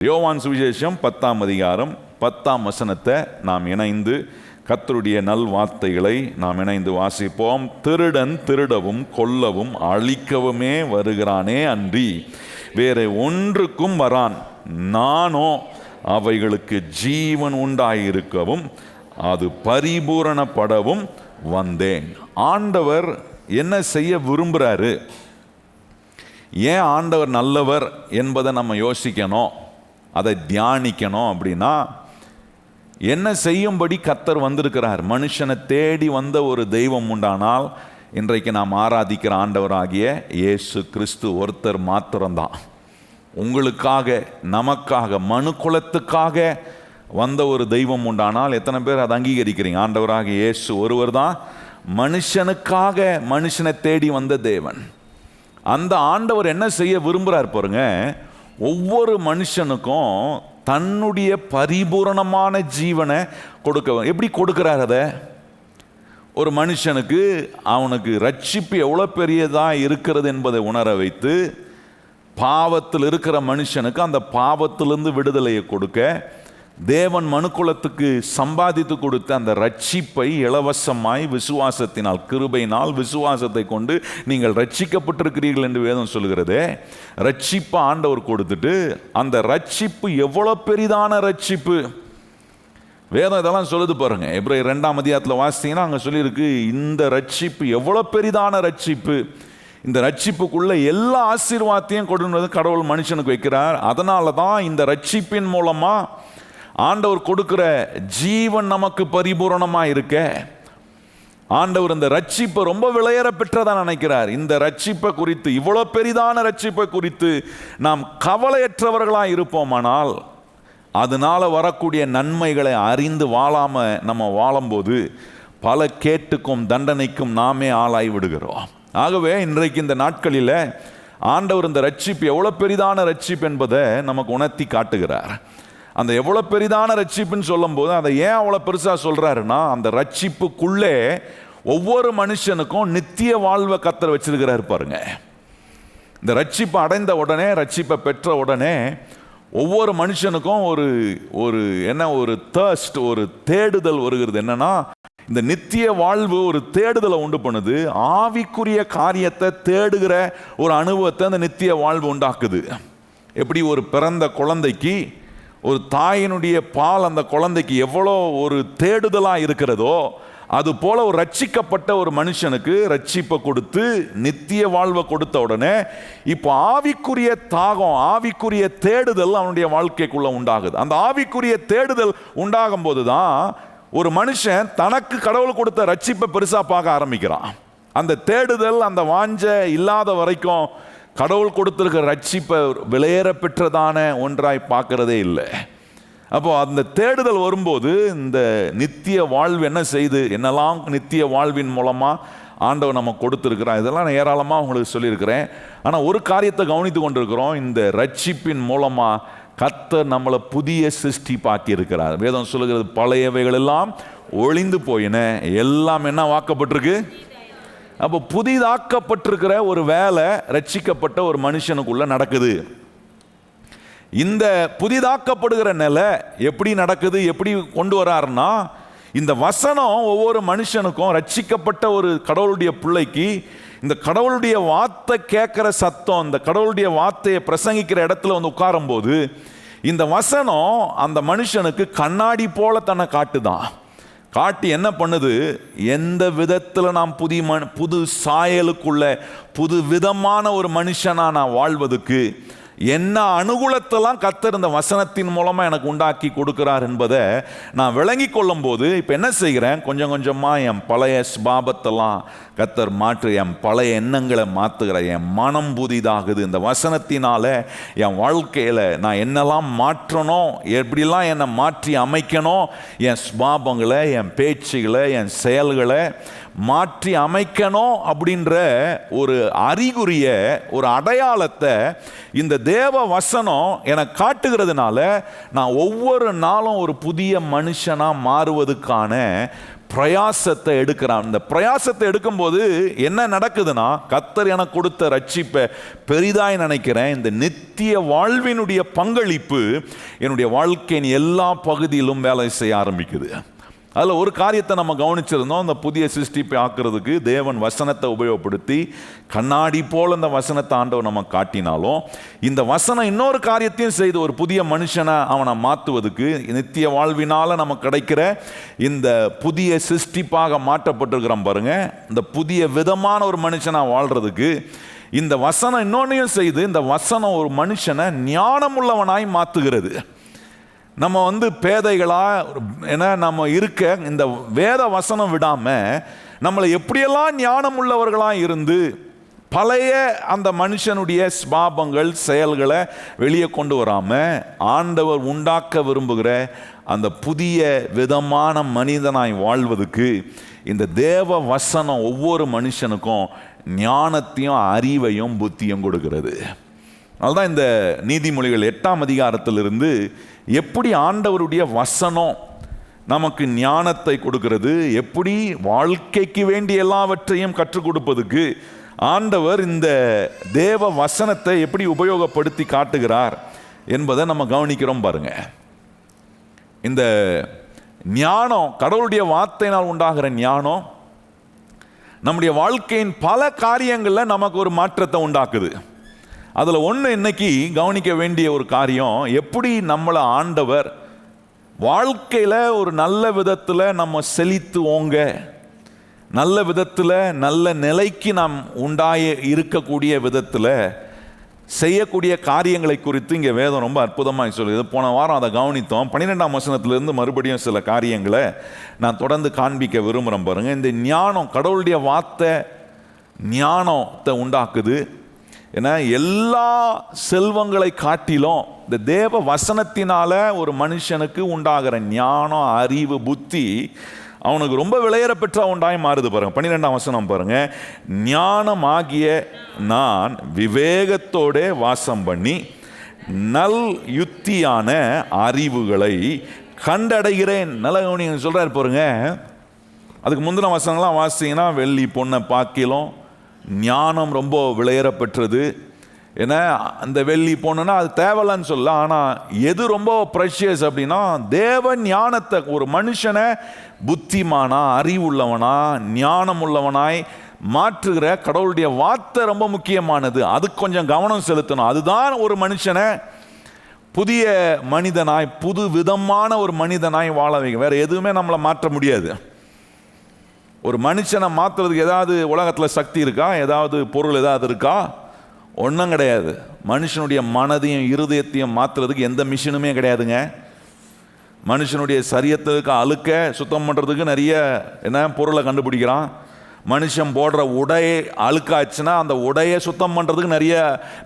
யோவான் சுவிசேஷம் 10ஆம் அதிகாரம் 10ஆம் வசனத்தை நாம் இணைந்து கர்த்தருடைய நல் வார்த்தைகளை நாம் இணைந்து வாசிப்போம். திருடன் திருடவும் கொல்லவும் அழிக்கவுமே வருகிறானே அன்றி வேற ஒன்றுக்கும் வரான். நானோ அவைகளுக்கு ஜீவன் உண்டாயிருக்கவும் அது பரிபூரணப்படவும் வந்தேன். ஆண்டவர் என்ன செய்ய விரும்புகிறாரு? ஏன் ஆண்டவர் நல்லவர் என்பதை நம்ம யோசிக்கணும், அதை தியானிக்கணும். அப்படின்னா என்ன செய்யும்படி கர்த்தர் வந்திருக்கிறார்? மனுஷனை தேடி வந்த ஒரு தெய்வம் உண்டானால் இன்றைக்கு நாம் ஆராதிக்கிற ஆண்டவராகிய இயேசு கிறிஸ்து ஒருத்தர் மாத்திரம்தான். உங்களுக்காக, நமக்காக, மனு குலத்துக்காக வந்த ஒரு தெய்வம் உண்டானால் எத்தனை பேர் அதை அங்கீகரிக்கிறீங்க? ஆண்டவராகிய இயேசு ஒருவர் தான் மனுஷனுக்காக மனுஷனை தேடி வந்த தேவன். அந்த ஆண்டவர் என்ன செய்ய விரும்புகிறார் பாருங்க, ஒவ்வொரு மனுஷனுக்கும் தன்னுடைய பரிபூரணமான ஜீவனை கொடுக்க. எப்படி கொடுக்கிறார்? அதை ஒரு மனுஷனுக்கு அவனுக்கு ரட்சிப்பு எவ்வளோ பெரியதாக இருக்கிறது என்பதை உணர வைத்து, பாவத்தில் இருக்கிற மனுஷனுக்கு அந்த பாவத்திலிருந்து விடுதலையை கொடுக்க, தேவன் மனுக்குலத்துக்கு சம்பாதித்து கொடுத்த அந்த ரட்சிப்பை இலவசமாய் விசுவாசத்தினால், கிருபையினால் விசுவாசத்தை கொண்டு நீங்கள் ரட்சிக்கப்பட்டிருக்கிறீர்கள் என்று வேதம் சொல்கிறதே. ரட்சிப்பை ஆண்டவர் கொடுத்துட்டு, அந்த ரட்சிப்பு எவ்வளோ பெரிதான ரட்சிப்பு! வேதம் இதெல்லாம் சொல்லுது பாருங்க. எபிரேயர் 2ஆம் அதிகாரத்தில் வாசித்தீங்கன்னா அங்கே சொல்லியிருக்கு, இந்த ரட்சிப்பு எவ்வளோ பெரிதான ரட்சிப்பு. இந்த ரட்சிப்புக்குள்ள எல்லா ஆசீர்வாதத்தையும் கொடுன்றது கடவுள் மனுஷனுக்கு வைக்கிறார். அதனால தான் இந்த ரட்சிப்பின் மூலமாக ஆண்டவர் கொடுக்கிற ஜீவன் நமக்கு பரிபூரணமாக இருக்க, ஆண்டவர் இந்த ரட்சிப்பை ரொம்ப விலையேற பெற்றதா நினைக்கிறார். இந்த ரட்சிப்பை குறித்து, இவ்வளோ பெரிதான ரட்சிப்பை குறித்து நாம் கவலையற்றவர்களாக இருப்போமானால், அதனால வரக்கூடிய நன்மைகளை அறிந்து வாழாமல் நம்ம வாழும்போது பல கேட்டுக்கும் தண்டனைக்கும் நாமே ஆளாய் விடுகிறோம். ஆகவே இன்றைக்கு இந்த நாட்களில் ஆண்டவர் இந்த ரட்சிப்பு எவ்வளோ பெரிதான ரட்சிப்பு என்பதை நமக்கு உணர்த்தி காட்டுகிறார். அந்த எவ்வளோ பெரிதான ரட்சிப்புன்னு சொல்லும் போது அதை ஏன் அவ்வளோ பெருசாக சொல்கிறாருன்னா, அந்த ரட்சிப்புக்குள்ளே ஒவ்வொரு மனுஷனுக்கும் நித்திய வாழ்வை கர்த்தர் வச்சிருக்கிறார் பாருங்க. இந்த ரட்சிப்பை அடைந்த உடனே, ரட்சிப்பை பெற்ற உடனே ஒவ்வொரு மனுஷனுக்கும் ஒரு தர்ஸ்ட், ஒரு தேடுதல் வருகிறது. என்னன்னா, இந்த நித்திய வாழ்வு ஒரு தேடுதலை உண்டு பண்ணுது. ஆவிக்குரிய காரியத்தை தேடுகிற ஒரு அனுபவத்தை அந்த நித்திய வாழ்வு உண்டாக்குது. எப்படி ஒரு பிறந்த குழந்தைக்கு ஒரு தாயினுடைய பால் அந்த குழந்தைக்கு எவ்வளோ ஒரு தேடுதலாக இருக்கிறதோ, அது போல ஒரு ரட்சிக்கப்பட்ட ஒரு மனுஷனுக்கு ரட்சிப்பை கொடுத்து நித்திய வாழ்வை கொடுத்த உடனே இப்போ ஆவிக்குரிய தாகம், ஆவிக்குரிய தேடுதல் அவனுடைய வாழ்க்கைக்குள்ள உண்டாகுது. அந்த ஆவிக்குரிய தேடுதல் உண்டாகும் போது தான் ஒரு மனுஷன் தனக்கு கடவுள் கொடுத்த ரட்சிப்பை பெருசாக பார்க்க ஆரம்பிக்கிறான். அந்த தேடுதல், அந்த வாஞ்சை இல்லாத வரைக்கும் கடவுள் கொடுத்திருக்கிற ரட்சிப்பை விலையேற பெற்றதான ஒன்றாய் பார்க்கறதே இல்லை. அப்போ அந்த தேடுதல் வரும்போது இந்த நித்திய வாழ்வு என்ன செய்து, என்னெல்லாம் நித்திய வாழ்வின் மூலமாக ஆண்டவர் நம்ம கொடுத்துருக்கிறான், இதெல்லாம் நான் ஏராளமாக உங்களுக்கு சொல்லியிருக்கிறேன். ஆனால் ஒரு காரியத்தை கவனித்து கொண்டிருக்கிறோம், இந்த ரட்சிப்பின் மூலமாக கர்த்தர் நம்மளை புதிய சிருஷ்டி பாக்கி இருக்கிறார். வேதம் சொல்லுகிறது, பழையவைகள் எல்லாம் ஒழிந்து போயின, எல்லாம் என்ன வாக்கப்பட்டிருக்கு. அப்போ புதிதாக்கப்பட்டிருக்கிற ஒரு வேலை ரட்சிக்கப்பட்ட ஒரு மனுஷனுக்குள்ள நடக்குது. இந்த புதிதாக்கப்படுகிற நிலை எப்படி நடக்குது, எப்படி கொண்டு வராருன்னா, இந்த வசனம் ஒவ்வொரு மனுஷனுக்கும், ரட்சிக்கப்பட்ட ஒரு கடவுளுடைய பிள்ளைக்கு இந்த கடவுளுடைய வார்த்தை கேட்குற சத்தம், இந்த கடவுளுடைய வார்த்தையை பிரசங்கிக்கிற இடத்துல வந்து உட்காரும் போது இந்த வசனம் அந்த மனுஷனுக்கு கண்ணாடி போல தன்னை காட்டுதான். காட்டி என்ன பண்ணுது, எந்த விதத்தில் நாம் புது சாயலுக்குள்ள புது விதமான ஒரு மனுஷனாக நான் வாழ்வதுக்கு என்ன அனுகூலத்தெல்லாம் கர்த்தர் இந்த வசனத்தின் மூலமாக எனக்கு உண்டாக்கி கொடுக்கிறார் என்பதை நான் விளங்கி கொள்ளும் போது இப்போ என்ன செய்கிறேன், கொஞ்சம் கொஞ்சமாக என் பழைய ஸ்பாபத்தெல்லாம் கர்த்தர் மாற்று, என் பழைய எண்ணங்களை மாற்றுகிறேன், என் மனம் புதிதாகுது. இந்த வசனத்தினால என் வாழ்க்கையில் நான் என்னெல்லாம் மாற்றணும், எப்படிலாம் என்னை மாற்றி அமைக்கணும், என் ஸ்பாபங்களை, என் பேச்சுகளை, என் செயல்களை மாற்றி அமைக்கணும் அப்படின்ற ஒரு அறிகுறிய, ஒரு அடையாளத்தை இந்த தேவ வசனம் எனக்கு காட்டுகிறதுனால நான் ஒவ்வொரு நாளும் ஒரு புதிய மனுஷனாக மாறுவதற்கான பிரயாசத்தை எடுக்கிறான். இந்த பிரயாசத்தை எடுக்கும்போது என்ன நடக்குதுன்னா, கர்த்தர் எனக்கு கொடுத்த ரட்சிப்பை பெரிதாய் நினைக்கிறேன். இந்த நித்திய வாழ்வினுடைய பங்களிப்பு என்னுடைய வாழ்க்கையின் எல்லா பகுதியிலும் வேலை செய்ய ஆரம்பிக்குது. அதில் ஒரு காரியத்தை நம்ம கவனிச்சிருந்தோம். அந்த புதிய சிருஷ்டிப்பை ஆக்குறதுக்கு தேவன் வசனத்தை உபயோகப்படுத்தி கண்ணாடி போல் அந்த வசனத்தை ஆண்டவர் நம்ம காட்டினாலும், இந்த வசனம் இன்னொரு காரியத்தையும் செய்து ஒரு புதிய மனுஷனை அவனை மாற்றுவதுக்கு, நித்திய வாழ்வினால் நமக்கு கிடைக்கிற இந்த புதிய சிருஷ்டிப்பாக மாற்றப்பட்டிருக்கிறோம் பாருங்க, இந்த புதிய விதமான ஒரு மனுஷனாக வாழ்கிறதுக்கு இந்த வசனம் இன்னொன்னையும் செய்து, இந்த வசனம் ஒரு மனுஷனை ஞானமுள்ளவனாய் மாற்றுகிறது. நம்ம பேதைகளா ஏன்னா நம்ம இருக்க இந்த வேத வசனம் விடாம நம்மளை எப்படியெல்லாம் ஞானம் உள்ளவர்களாக இருந்து பழைய அந்த மனுஷனுடைய ஸ்பாபங்கள் செயல்களை வெளியே கொண்டு வராம ஆண்டவர் உண்டாக்க விரும்புகிற அந்த புதிய விதமான மனிதனாய் வாழ்வதற்கு இந்த தேவ வசனம் ஒவ்வொரு மனுஷனுக்கும் ஞானத்தையும் அறிவையும் புத்தியும் கொடுக்கிறது. அதனால்தான் இந்த நீதிமொழிகள் 8ஆம் அதிகாரத்திலிருந்து எப்படி ஆண்டவருடைய வசனம் நமக்கு ஞானத்தை கொடுக்கிறது, எப்படி வாழ்க்கைக்கு வேண்டிய எல்லாவற்றையும் கற்றுக் கொடுப்பதுக்கு ஆண்டவர் இந்த தேவ வசனத்தை எப்படி உபயோகப்படுத்தி காட்டுகிறார் என்பதை நம்ம கவனிக்கிறோம் பாருங்க. இந்த ஞானம், கடவுளுடைய வார்த்தையினால் உண்டாகிற ஞானம் நம்முடைய வாழ்க்கையின் பல காரியங்களில் நமக்கு ஒரு மாற்றத்தை உண்டாக்குது. அதில் ஒன்று இன்னைக்கு கவனிக்க வேண்டிய ஒரு காரியம், எப்படி நம்மளை ஆண்டவர் வாழ்க்கையில் ஒரு நல்ல விதத்தில் நம்ம செழித்துவோங்க, நல்ல விதத்தில் நல்ல நிலைக்கு நாம் உண்டாய இருக்கக்கூடிய விதத்தில் செய்யக்கூடிய காரியங்களை குறித்து இங்கே வேதம் ரொம்ப அற்புதமாக சொல்லுது. போன வாரம் அதை கவனித்தோம். 12ஆம் வசனத்திலிருந்து மறுபடியும் சில காரியங்களை நான் தொடர்ந்து காண்பிக்க விரும்புகிறேன் பாருங்கள். இந்த ஞானம், கடவுளுடைய வார்த்தை ஞானத்தை உண்டாக்குது. ஏன்னா எல்லா செல்வங்களை காட்டிலும் இந்த தேவ வசனத்தினால ஒரு மனுஷனுக்கு உண்டாகிற ஞானம், அறிவு, புத்தி அவனுக்கு ரொம்ப விலையேற பெற்ற உண்டாய் மாறுது பாருங்க. 12ஆம் வசனம் பாருங்க. ஞானமாகிய நான் விவேகத்தோட வாசம் பண்ணி நல் யுத்தியான அறிவுகளை கண்டடைகிறேன். நல்ல கவனிங்க சொல்றாரு பாருங்க. அதுக்கு முந்தின வசனங்கள்லாம் வாசிங்கன்னா வெள்ளி பொண்ணை பாக்கிலும் ஞானம் ரொம்ப விலையேற பெற்றது. ஏன்னா அந்த வெள்ளி பொண்ணுன்னா அது தேவையில்லன்னு சொல்ல, ஆனால் எது ரொம்ப ப்ரெஷியஸ் அப்படின்னா தேவ ஞானத்தை ஒரு மனுஷனை புத்திமானா, அறிவுள்ளவனா, ஞானம் உள்ளவனாய் மாற்றுகிற கடவுளுடைய வார்த்தை ரொம்ப முக்கியமானது. அதுக்கு கொஞ்சம் கவனம் செலுத்தணும். அதுதான் ஒரு மனுஷனை புதிய மனிதனாய், புது விதமான ஒரு மனிதனாய் வாழ வைக்கும். வேற எதுவுமே நம்மளை மாற்ற முடியாது. ஒரு மனுஷனை மாற்றுறதுக்கு ஏதாவது உலகத்தில் சக்தி இருக்கா? ஏதாவது பொருள் ஏதாவது இருக்கா? ஒன்றும் கிடையாது. மனுஷனுடைய மனதையும் இருதயத்தையும் மாற்றுறதுக்கு எந்த மிஷினுமே கிடையாதுங்க. மனுஷனுடைய சரீரத்துக்கு அழுக்க சுத்தம் பண்ணுறதுக்கு நிறைய பொருளை கண்டுபிடிக்கிறான். மனுஷன் போடுற உடையை அழுக்காச்சுன்னா அந்த உடையை சுத்தம் பண்ணுறதுக்கு நிறைய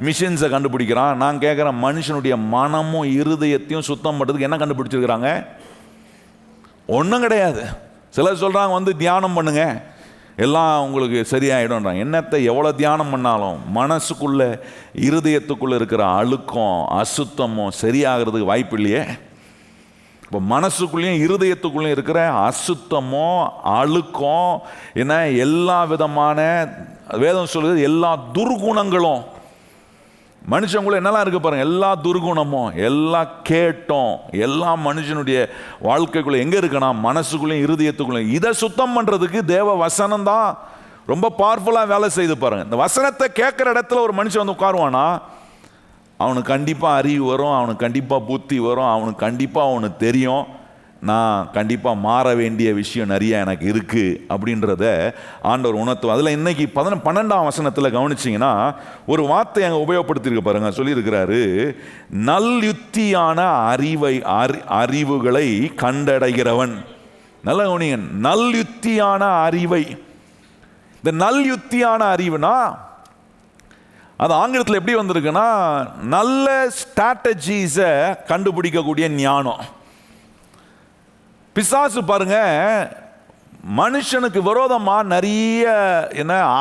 மிஷின்ஸை கண்டுபிடிக்கிறான். நான் கேட்குறேன், மனுஷனுடைய மனமும் இருதயத்தையும் சுத்தம் பண்ணுறதுக்கு என்ன கண்டுபிடிச்சிருக்கிறாங்க? ஒன்றும் கிடையாது. சிலர் சொல்கிறாங்க தியானம் பண்ணுங்க எல்லாம் உங்களுக்கு சரியாயிடும்ன்றாங்க. என்னத்தை எவ்வளோ தியானம் பண்ணாலும் மனசுக்குள்ளே இருதயத்துக்குள்ளே இருக்கிற அழுக்கம், அசுத்தமும் சரியாகிறதுக்கு வாய்ப்பு இல்லையே. இப்போ மனசுக்குள்ளேயும் இருதயத்துக்குள்ளேயும் இருக்கிற அசுத்தமும் அழுக்கம் எல்லா விதமான வேதம் சொல்லுது எல்லா துர்குணங்களும் மனுஷங்களும் என்னெல்லாம் இருக்கு பாருங்க. எல்லா துர்குணமும், எல்லா கேட்டும், எல்லா மனுஷனுடைய வாழ்க்கைக்குள்ள எங்க இருக்குன்னா மனசுக்குள்ளேயும் இருதயத்துக்குள்ளேயும். இதை சுத்தம் பண்றதுக்கு தேவ வசனம் தான் ரொம்ப பவர்ஃபுல்லா வேலை செய்து பாருங்க. இந்த வசனத்தை கேட்கிற இடத்துல ஒரு மனுஷன் உட்காருவானா அவனுக்கு கண்டிப்பா அறிவு வரும், அவனுக்கு கண்டிப்பா புத்தி வரும், அவனுக்கு கண்டிப்பா அவனுக்கு தெரியும் நான் கண்டிப்பாக மாற வேண்டிய விஷயம் நிறைய எனக்கு இருக்குது அப்படின்றத ஆண்டவர் உணர்த்தும். அதில் இன்னைக்கு 12ஆம் வசனத்தில் கவனிச்சிங்கன்னா ஒரு வார்த்தை அங்கே உபயோகப்படுத்தியிருக்க பாருங்க. சொல்லியிருக்கிறாரு, நல்யுத்தியான அறிவுகளை கண்டடைகிறவன். நல்ல கவனிங்க, நல்யுத்தியான அறிவை. இந்த நல்யுத்தியான அறிவுனா அது ஆங்கிலத்தில் எப்படி வந்திருக்குன்னா நல்ல ஸ்ட்ராட்டஜிஸை கண்டுபிடிக்கக்கூடிய ஞானம். பிசாசு பாருங்க மனுஷனுக்கு விரோதமா நிறைய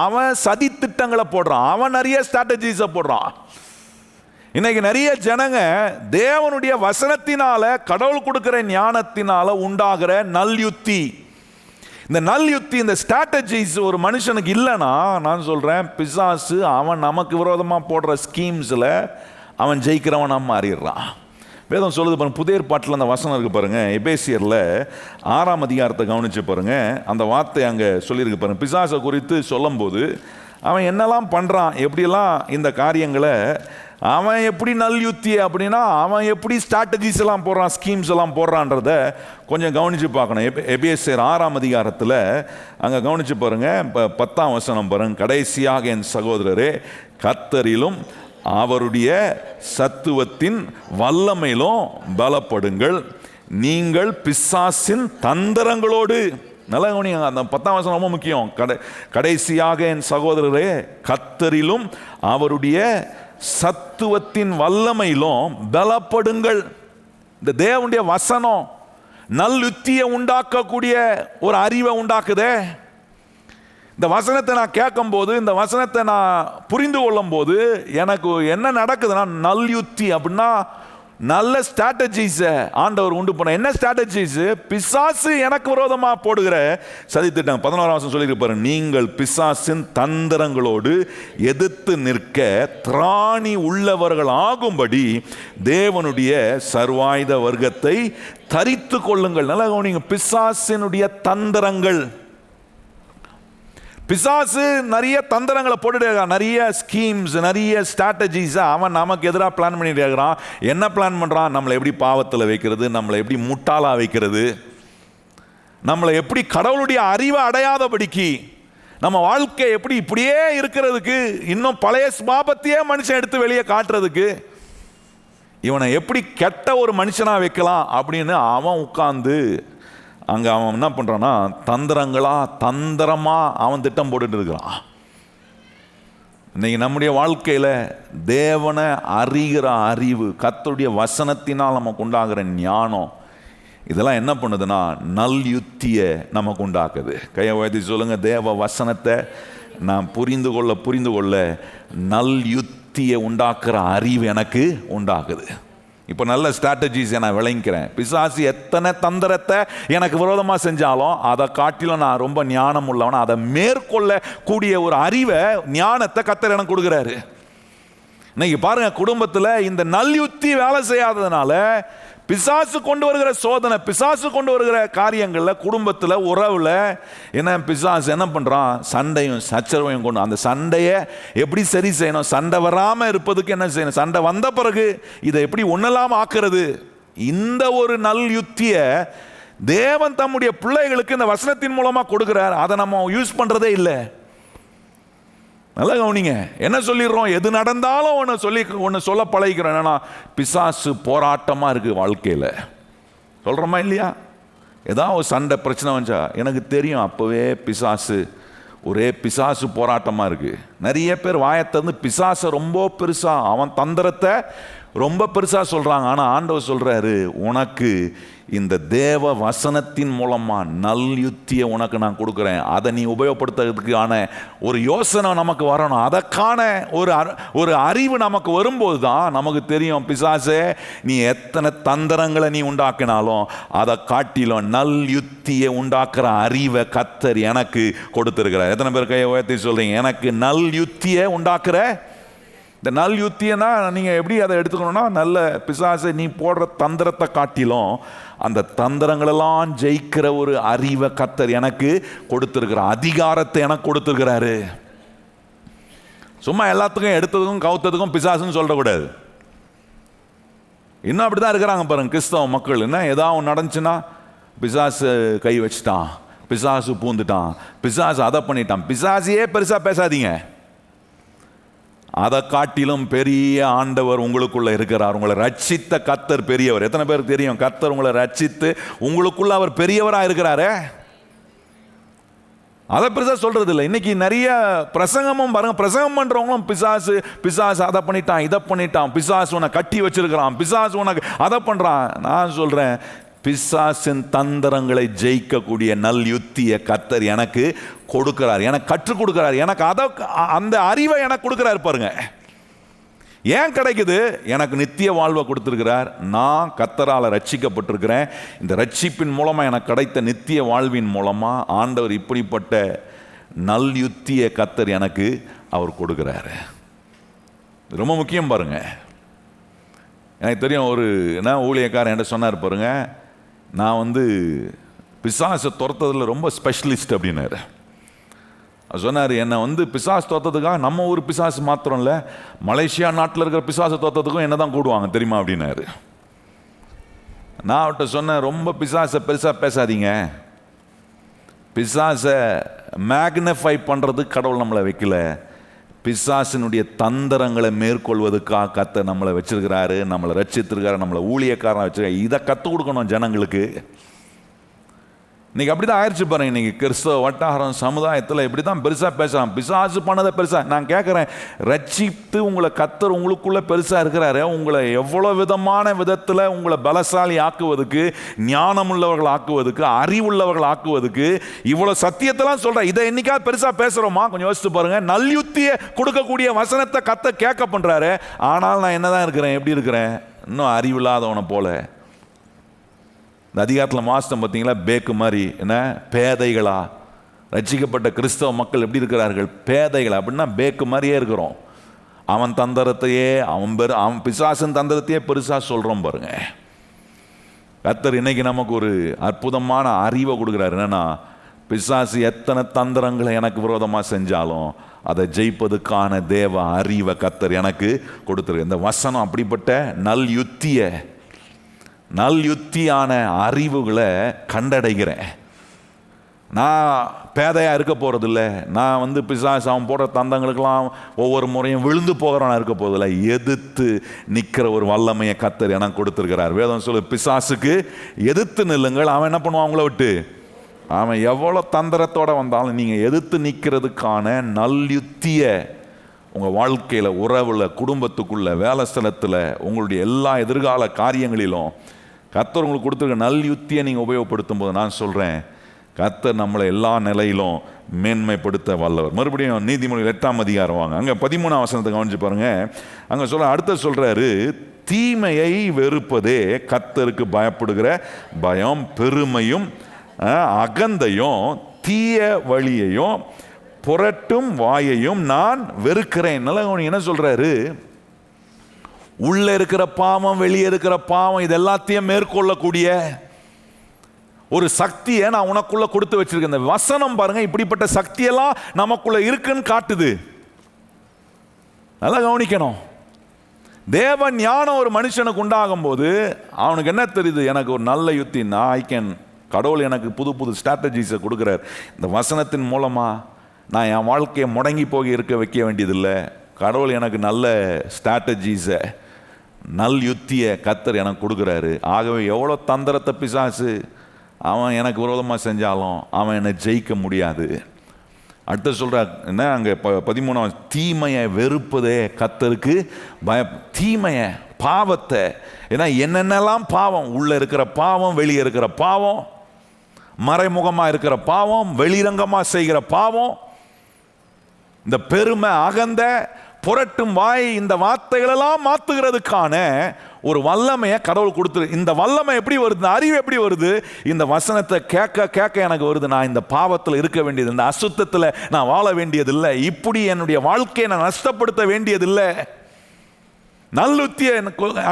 அவன் சதி திட்டங்களை போடுறான், அவன் நிறைய ஸ்ட்ராட்டஜிஸை போடுறான். இன்னைக்கு நிறைய ஜனங்க தேவனுடைய வசனத்தினால, கடவுள் கொடுக்கிற ஞானத்தினால உண்டாகிற நல்யுத்தி, இந்த நல் யுத்தி, இந்த ஸ்ட்ராட்டஜிஸ் ஒரு மனுஷனுக்கு இல்லைன்னா, நான் சொல்கிறேன், பிசாசு அவன் நமக்கு விரோதமாக போடுற ஸ்கீம்ஸில் அவன் ஜெயிக்கிறவனாக மாறிடுறான். வேதம் சொல்லுது பாருங்க, புதிய ஏற்பாட்டில் அந்த வசனம் இருக்குது பாருங்கள், எபேசியரில் 6ஆம் அதிகாரத்தை கவனித்து பாருங்கள். அந்த வார்த்தை அங்கே சொல்லியிருக்கு பாருங்கள். பிசாசை குறித்து சொல்லும்போது அவன் என்னெல்லாம் பண்ணுறான், எப்படியெல்லாம் இந்த காரியங்களை அவன் எப்படி நல் யுத்தி அப்படின்னா அவன் எப்படி ஸ்ட்ராட்டஜிஸ் எல்லாம் போடுறான், ஸ்கீம்ஸ் எல்லாம் போடுறான்றத கொஞ்சம் கவனித்து பார்க்கணும். எபேசியர் 6ஆம் அதிகாரத்தில் அங்கே கவனித்து பாருங்கள், இப்போ 10ஆம் வசனம் பாருங்கள். கடைசியாக என் சகோதரரே, கர்த்தரிலும் அவருடைய சத்துவத்தின் வல்லமையிலும் பலப்படுங்கள், நீங்கள் பிசாசின் தந்திரங்களோடு. நல்லா கவனிங்க, அந்த 10ஆம் வசனம் ரொம்ப முக்கியம். கடைசியாக என் சகோதரரே, கர்த்தரிலும் அவருடைய சத்துவத்தின் வல்லமையிலும் பலப்படுங்கள். இந்த தேவனுடைய வசனம் நல் யுத்தியை உண்டாக்கக்கூடிய ஒரு அறிவை உண்டாக்குதே. இந்த வசனத்தை நான் கேட்கும்போது, இந்த வசனத்தை நான் புரிந்து கொள்ளும் போது எனக்கு என்ன நடக்குதுன்னா, நல் யுத்தி அப்படின்னா நல்ல ஸ்ட்ராட்டஜிஸை ஆண்டவர் உண்டு பண்ண. என்ன ஸ்ட்ராட்டஜிஸ்? பிசாசு எனக்கு விரோதமாக போடுகிற சதித்திட்டம். 11ஆம் வசனம் சொல்லியிருப்பாரு, நீங்கள் பிசாசின் தந்திரங்களோடு எதிர்த்து நிற்க திராணி உள்ளவர்கள் ஆகும்படி தேவனுடைய சர்வாயுத வர்க்கத்தை தரித்து கொள்ளுங்கள். நல்லா கவனிங்க, பிசாசினுடைய தந்திரங்கள். பிசாசு நிறைய தந்திரங்களை போட்டுட்டே இருக்கான், நிறைய ஸ்கீம்ஸ், நிறைய ஸ்ட்ராட்டஜிஸ் அவன் நமக்கு எதிராக பிளான் பண்ணிட்டு இருக்கிறான். என்ன பிளான் பண்ணுறான்? நம்மளை எப்படி பாவத்தில் வைக்கிறது, நம்மளை எப்படி முட்டாளாக வைக்கிறது, நம்மளை எப்படி கடவுளுடைய அறிவை அடையாதபடிக்கு, நம்ம வாழ்க்கை எப்படி இப்படியே இருக்கிறதுக்கு, இன்னும் பழைய பாபத்தையே மனுஷன் எடுத்து வெளியே காட்டுறதுக்கு, இவனை எப்படி கெட்ட ஒரு மனுஷனாக வைக்கலாம் அப்படின்னு அவன் உட்கார்ந்து அங்கே அவன் என்ன பண்ணுறான்னா தந்திரமாக அவன் திட்டம் போட்டுட்டு இருக்கிறான். இன்னைக்கு நம்முடைய வாழ்க்கையில் தேவனை அறிகிற அறிவு, கர்த்தருடைய வசனத்தினால் நமக்கு உண்டாகிற ஞானம், இதெல்லாம் என்ன பண்ணுதுன்னா நல் யுத்தியை நமக்கு உண்டாக்குது. கையை உயர்த்தி சொல்லுங்க, தேவ வசனத்தை நான் புரிந்து கொள்ள நல் யுத்தியை உண்டாக்குற அறிவு எனக்கு உண்டாக்குது. இப்போ நல்ல ஸ்ட்ராட்டஜிஸ் நான் விளங்கிக்கிறேன். பிசாசு எத்தனை தந்திரத்தை எனக்கு விரோதமாக செஞ்சாலும் அதை காட்டிலும் நான் ரொம்ப ஞானம் உள்ளவனா, அதை மேற்கொள்ள கூடிய ஒரு அறிவை, ஞானத்தை கர்த்தர் எனக்கு கொடுக்குறாரு. இன்னைக்கு பாருங்க, குடும்பத்தில் இந்த நல்யுத்தி வேலை செய்யாததுனால பிசாசு கொண்டு வருகிற சோதனை, பிசாசு கொண்டு வருகிற காரியங்களில், குடும்பத்தில், உறவில் என்ன பிசாசு என்ன பண்ணுறான்? சண்டையும் சச்சரவையும் கொண்டு, அந்த சண்டையை எப்படி சரி செய்யணும், சண்டை வராமல் இருப்பதுக்கு என்ன செய்யணும், சண்டை வந்த பிறகு இதை எப்படி ஒன்றெல்லாம் ஆக்குறது, இந்த ஒரு நல் யுத்தியை தேவன் தம்முடைய பிள்ளைகளுக்கு இந்த வசனத்தின் மூலமாக கொடுக்குறார். அதை நம்ம யூஸ் பண்ணுறதே இல்லை. நல்லா கவனிங்க, என்ன சொல்லிடுறோம்? எது நடந்தாலும் ஒன்று சொல்ல பழகிக்கிறோம். என்னன்னா, பிசாசு போராட்டமாக இருக்குது வாழ்க்கையில், சொல்கிறோமா இல்லையா? ஏதாவது சண்டை பிரச்சனை வந்துச்சா எனக்கு தெரியும், அப்போவே ஒரே பிசாசு போராட்டமாக இருக்குது. நிறைய பேர் வாயத்திலிருந்து பிசாசை ரொம்ப பெருசாக, அவன் தந்திரத்தை ரொம்ப பெருசாக சொல்கிறாங்க. ஆனால் ஆண்டவர் சொல்கிறாரு, உனக்கு இந்த தேவ வசனத்தின் மூலமாக நல் யுத்தியை உனக்கு நான் கொடுக்குறேன். அதை நீ உபயோகப்படுத்துறதுக்கான ஒரு யோசனை நமக்கு வரணும். அதற்கான ஒரு அறிவு நமக்கு வரும்போது தான் நமக்கு தெரியும், பிசாசே நீ எத்தனை தந்திரங்களை நீ உண்டாக்கினாலும் அதை காட்டிலும் நல் யுத்தியை உண்டாக்குற அறிவை கர்த்தர் எனக்கு கொடுத்துருக்கிறார். எத்தனை பேர் கையை உயர்த்தி சொல்கிறீங்க, எனக்கு நல் யுத்தியை உண்டாக்குற? இந்த நல் யுத்தியனா நீங்கள் எப்படி அதை எடுத்துக்கணும்னா, நல்ல பிசாசை நீ போடுற தந்திரத்தை காட்டிலும் அந்த தந்திரங்களெல்லாம் ஜெயிக்கிற ஒரு அறிவை கர்த்தர் எனக்கு கொடுத்துருக்கிறார், அதிகாரத்தை எனக்கு கொடுத்துருக்கிறாரு. சும்மா எல்லாத்துக்கும் எடுத்ததுக்கும் கவுத்ததுக்கும் பிசாசுன்னு சொல்லக்கூடாது. இன்னும் அப்படி தான் இருக்கிறாங்க பாருங்க கிறிஸ்தவ மக்கள். என்ன ஏதாவது நடந்துச்சுன்னா, பிசாசு கை வச்சுட்டான், பிசாசு பூந்துட்டான், பிசாசு அதை பண்ணிட்டான். பிசாசியே பெருசாக பேசாதீங்க, அதை காட்டிலும் பெரிய ஆண்டவர் உங்களுக்குள்ள இருக்கிறார். உங்களை ரட்சித்த கர்த்தர் பெரியவர். எத்தனை பேருக்கு தெரியும், கர்த்தர் உங்களை ரட்சித்து உங்களுக்குள்ள அவர் பெரியவராக இருக்கிறாரே? அதை பெருசாக சொல்றது இல்லை. இன்னைக்கு நிறைய பிரசங்கமும் பாருங்க, பிரசங்கம் பண்றவங்களும் பிசாசு அதை பண்ணிட்டான், இதை பண்ணிட்டான், பிசாசு உன்னை கட்டி வச்சிருக்கிறான், பிசாசு உனக்கு அதை பண்றான். நான் சொல்றேன், பிசாசின் தந்திரங்களை ஜெயிக்கக்கூடிய நல் யுத்தியை கர்த்தர் எனக்கு கொடுக்கிறார், எனக்கு கற்றுக் கொடுக்கிறார், எனக்கு அந்த அறிவை எனக்கு கொடுக்கிறார். பாருங்க, ஏன் கிடைக்குது? எனக்கு நித்திய வாழ்வை கொடுத்திருக்கிறார். நான் கர்த்தரால் ரட்சிக்கப்பட்டிருக்கிறேன். இந்த ரட்சிப்பின் மூலமா எனக்கு கிடைத்த நித்திய வாழ்வின் மூலமா ஆண்டவர் இப்படிப்பட்ட நல்யுத்திய கர்த்தர் எனக்கு அவர் கொடுக்கிறாரு. ரொம்ப முக்கியம் பாருங்க. எனக்கு தெரியும், ஒரு என்ன ஊழியக்காரன் என்ன சொன்னார் பாருங்க, நான் பிசாசை துரத்ததில் ரொம்ப ஸ்பெஷலிஸ்ட் அப்படின்னாரு. சொன்னார், என்னை பிசாசு தோத்ததுக்காக நம்ம ஊர் பிசாசு மாத்திரம் இல்லை, மலேசியா நாட்டில் இருக்கிற பிசாசு தோத்ததுக்கும் என்ன தான் கூடுவாங்க தெரியுமா அப்படின்னாரு. நான் அவர்கிட்ட சொன்னேன், ரொம்ப பிசாசை பெருசாக பேசாதீங்க. பிசாசை மேக்னிஃபை பண்ணுறதுக்கு கடவுள் நம்மளை வைக்கல. பிசாசினுடைய தந்திரங்களை மேற்கொள்வதுக்காக கர்த்தர் நம்மளை வச்சிருக்கிறாரு, நம்மளை ரட்சித்திருக்காரு, நம்மளை ஊழியக்காரன் வச்சிருக்காரு. இதை கற்றுக் கொடுக்கணும் ஜனங்களுக்கு. இன்னைக்கு அப்படி தான் ஆயிடுச்சு பாருங்க. இன்னைக்கு கிறிஸ்தவ வட்டாரம் சமுதாயத்தில் இப்படி தான் பெருசாக பேசுகிறான். பிசாசு பண்ணதை பெருசாக. நான் கேட்குறேன், ரட்சித்து உங்களை கர்த்தர் உங்களுக்குள்ளே பெருசாக இருக்கிறாரு. உங்களை எவ்வளோ விதமான விதத்தில் உங்களை பலசாலி ஆக்குவதுக்கு, ஞானமுள்ளவர்கள் ஆக்குவதுக்கு, அறிவுள்ளவர்கள் ஆக்குவதுக்கு இவ்வளோ சத்தியத்தெல்லாம் சொல்கிறேன். இதை என்னைக்காவது பெருசாக பேசுகிறோமா? கொஞ்சம் யோசித்து பாருங்கள். நல்யுத்தியை கொடுக்கக்கூடிய வசனத்தை கர்த்தர் கேட்க பண்ணுறாரு. ஆனால் நான் என்ன தான் இருக்கிறேன், எப்படி இருக்கிறேன்? இன்னும் அறிவில்லாதவனை போல. இந்த அதிகாரத்தில் மாஸ்டம் பார்த்தீங்களா, பேக்கு மாதிரி. என்ன பேதைகளா? ரட்சிக்கப்பட்ட கிறிஸ்தவ மக்கள் எப்படி இருக்கிறார்கள்? பேதைகளா. அப்படின்னா பேக்கு மாதிரியே இருக்கிறோம். அவன் தந்திரத்தையே அவன் பிசாசின் தந்திரத்தையே பெருசாக சொல்கிறோம் பாருங்க. கர்த்தர் இன்னைக்கு நமக்கு ஒரு அற்புதமான அறிவை கொடுக்குறாரு. என்னன்னா, பிசாசு எத்தனை தந்திரங்களை எனக்கு விரோதமாக செஞ்சாலும் அதை ஜெயிப்பதுக்கான தேவ அறிவை கர்த்தர் எனக்கு கொடுத்துருக்கு. இந்த வசனம் அப்படிப்பட்ட நல்யுத்தியான அறிவுகளை கண்டடைகிறேன். நான் பேதையாக இருக்க போகிறதில்ல. நான் பிசாசு அவன் போடுற தந்தங்களுக்கெல்லாம் ஒவ்வொரு முறையும் விழுந்து போகிறவனா இருக்க போகிறதில்ல. எதிர்த்து நிற்கிற ஒரு வல்லமையை கர்த்தர் எனக்கு கொடுத்துருக்கிறார். வேதம் சொல்லு, பிசாசுக்கு எதிர்த்து நில்லுங்கள், அவன் என்ன பண்ணுவான் உங்களை விட்டு. அவன் எவ்வளோ தந்திரத்தோடு வந்தாலும் நீங்கள் எதிர்த்து நிற்கிறதுக்கான நல்யுத்திய உங்கள் வாழ்க்கையில், உறவில், குடும்பத்துக்குள்ள, வேலை ஸ்தலத்தில், உங்களுடைய எல்லா எதிர்கால காரியங்களிலும் கர்த்தர் உங்களுக்கு கொடுத்துருக்க நல்யுத்தியை நீங்கள் உபயோகப்படுத்தும் போது நான் சொல்கிறேன், கர்த்தர் நம்மளை எல்லா நிலையிலும் மேன்மைப்படுத்த வல்லவர். மறுபடியும் நீதிமொழிகள் 8ஆம் அதிகாரம் வாங்க. அங்கே 13ஆம் வசனத்தை கவனிச்சு பாருங்க. அங்கே அடுத்த சொல்கிறாரு, தீமையை வெறுப்பதே கர்த்தருக்கு பயப்படுகிற பயம், பெருமையும் அகந்தையும் தீய வழியையும் புரட்டும் வாயையும் நான் வெறுக்கிறேன். நல்லா என்ன சொல்றாரு? உள்ள இருக்கிற பாவம், வெளியே இருக்கிற பாவம், இது எல்லாத்தையும் மேற்கொள்ளக்கூடிய ஒரு சக்தியை நான் உனக்குள்ள கொடுத்து வச்சிருக்கேன். இந்த வசனம் பாருங்க, இப்படிப்பட்ட சக்தியெல்லாம் நமக்குள்ள இருக்குன்னு காட்டுது. நல்லா கவனிக்கணும். தேவ ஞானம் ஒரு மனுஷனுக்கு உண்டாகும் போது அவனுக்கு என்ன தெரியுது? எனக்கு ஒரு நல்ல யுத்தி, கடவுள் எனக்கு புது புது ஸ்ட்ராட்டஜிஸை கொடுக்குறார். இந்த வசனத்தின் மூலமாக நான் என் வாழ்க்கையை முடங்கி போய் இருக்க வைக்க வேண்டியதில்லை. கடவுள் எனக்கு நல்ல ஸ்ட்ராட்டஜிஸை, நல்யுத்தியை கர்த்தர் எனக்கு கொடுக்குறாரு. ஆகவே எவ்வளோ தந்திரத்தை பிசாசு அவன் எனக்கு விரோதமாக செஞ்சாலும் அவன் என்னை ஜெயிக்க முடியாது. அடுத்து சொல்கிறார் என்ன, அங்கே 13ஆம், தீமையை வெறுப்பதே கர்த்தருக்கு தீமையை, பாவத்தை. ஏன்னா என்னென்னலாம் பாவம், உள்ளே இருக்கிற பாவம், வெளியே இருக்கிற பாவம், மறைமுகமாக இருக்கிற பாவம், வெளிரங்கமாக செய்கிற பாவம், இந்த பெருமை, அகந்த, புரட்டும் வாய், இந்த வார்த்தைகளெல்லாம் மாற்றுகிறதுக்கான ஒரு வல்லமையை கடவுள் கொடுத்துரு. இந்த வல்லமை எப்படி வருது? இந்த அறிவு எப்படி வருது? இந்த வசனத்தை கேட்க கேட்க எனக்கு வருது. நான் இந்த பாவத்தில் இருக்க வேண்டியது, இந்த அசுத்தத்தில் நான் வாழ வேண்டியதில்லை, இப்படி என்னுடைய வாழ்க்கையை நான் நஷ்டப்படுத்த வேண்டியதில்லை. நல்லுத்தியை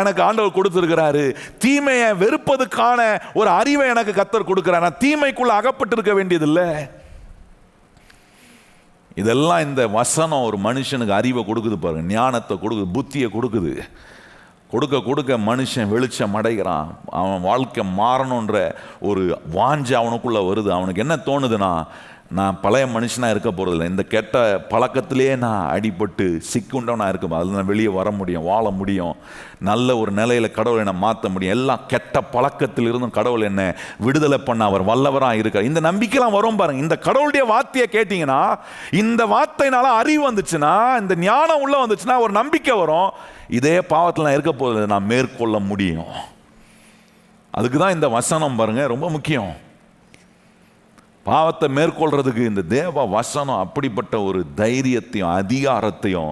எனக்கு ஆண்டவர் கொடுத்திருக்கிறாரு. தீமையை வெறுப்பதுக்கான ஒரு அறிவை எனக்கு கர்த்தர் கொடுக்கிறார். நான் தீமைக்குள்ள அகப்பட்டு இருக்க வேண்டியதில்லை. இதெல்லாம் இந்த வசனம் ஒரு மனுஷனுக்கு அறிவை கொடுக்குது பாருங்க, ஞானத்தை கொடுக்குது, புத்தியை கொடுக்குது. கொடுக்க கொடுக்க மனுஷன் வெளிச்சம் அடைகிறான். அவன் வாழ்க்கை மாறணுன்ற ஒரு வாஞ்சை அவனுக்குள்ளே வருது. அவனுக்கு என்ன தோணுதுன்னா, நான் பழைய மனுஷனாக இருக்க போகிறதில்ல, இந்த கெட்ட பழக்கத்திலே நான் அடிபட்டு சிக்குண்டவனாக இருக்கும், அதில் நான் வெளியே வர முடியும், வாழ முடியும், நல்ல ஒரு நிலையில் கடவுளை என்னை மாற்ற முடியும், எல்லாம் கெட்ட பழக்கத்தில் இருந்தும் கடவுள் என்னை விடுதலை பண்ண அவர் வல்லவராக இருக்கார். இந்த நம்பிக்கைலாம் வரும் பாருங்க. இந்த கடவுளுடைய வார்த்தையை கேட்டிங்கன்னா, இந்த வார்த்தையினால அறிவு வந்துச்சுன்னா, இந்த ஞானம் உள்ள வந்துச்சுன்னா ஒரு நம்பிக்கை வரும். இதே பாவத்தில் நான் இருக்க போதில்லை, நான் மேற்கொள்ள முடியும். அதுக்கு தான் இந்த வசனம் பாருங்க ரொம்ப முக்கியம். பாவத்தை மேற்கொள்றதுக்கு இந்த தேவ வசனம் அப்படிப்பட்ட ஒரு தைரியத்தையும் அதிகாரத்தையும்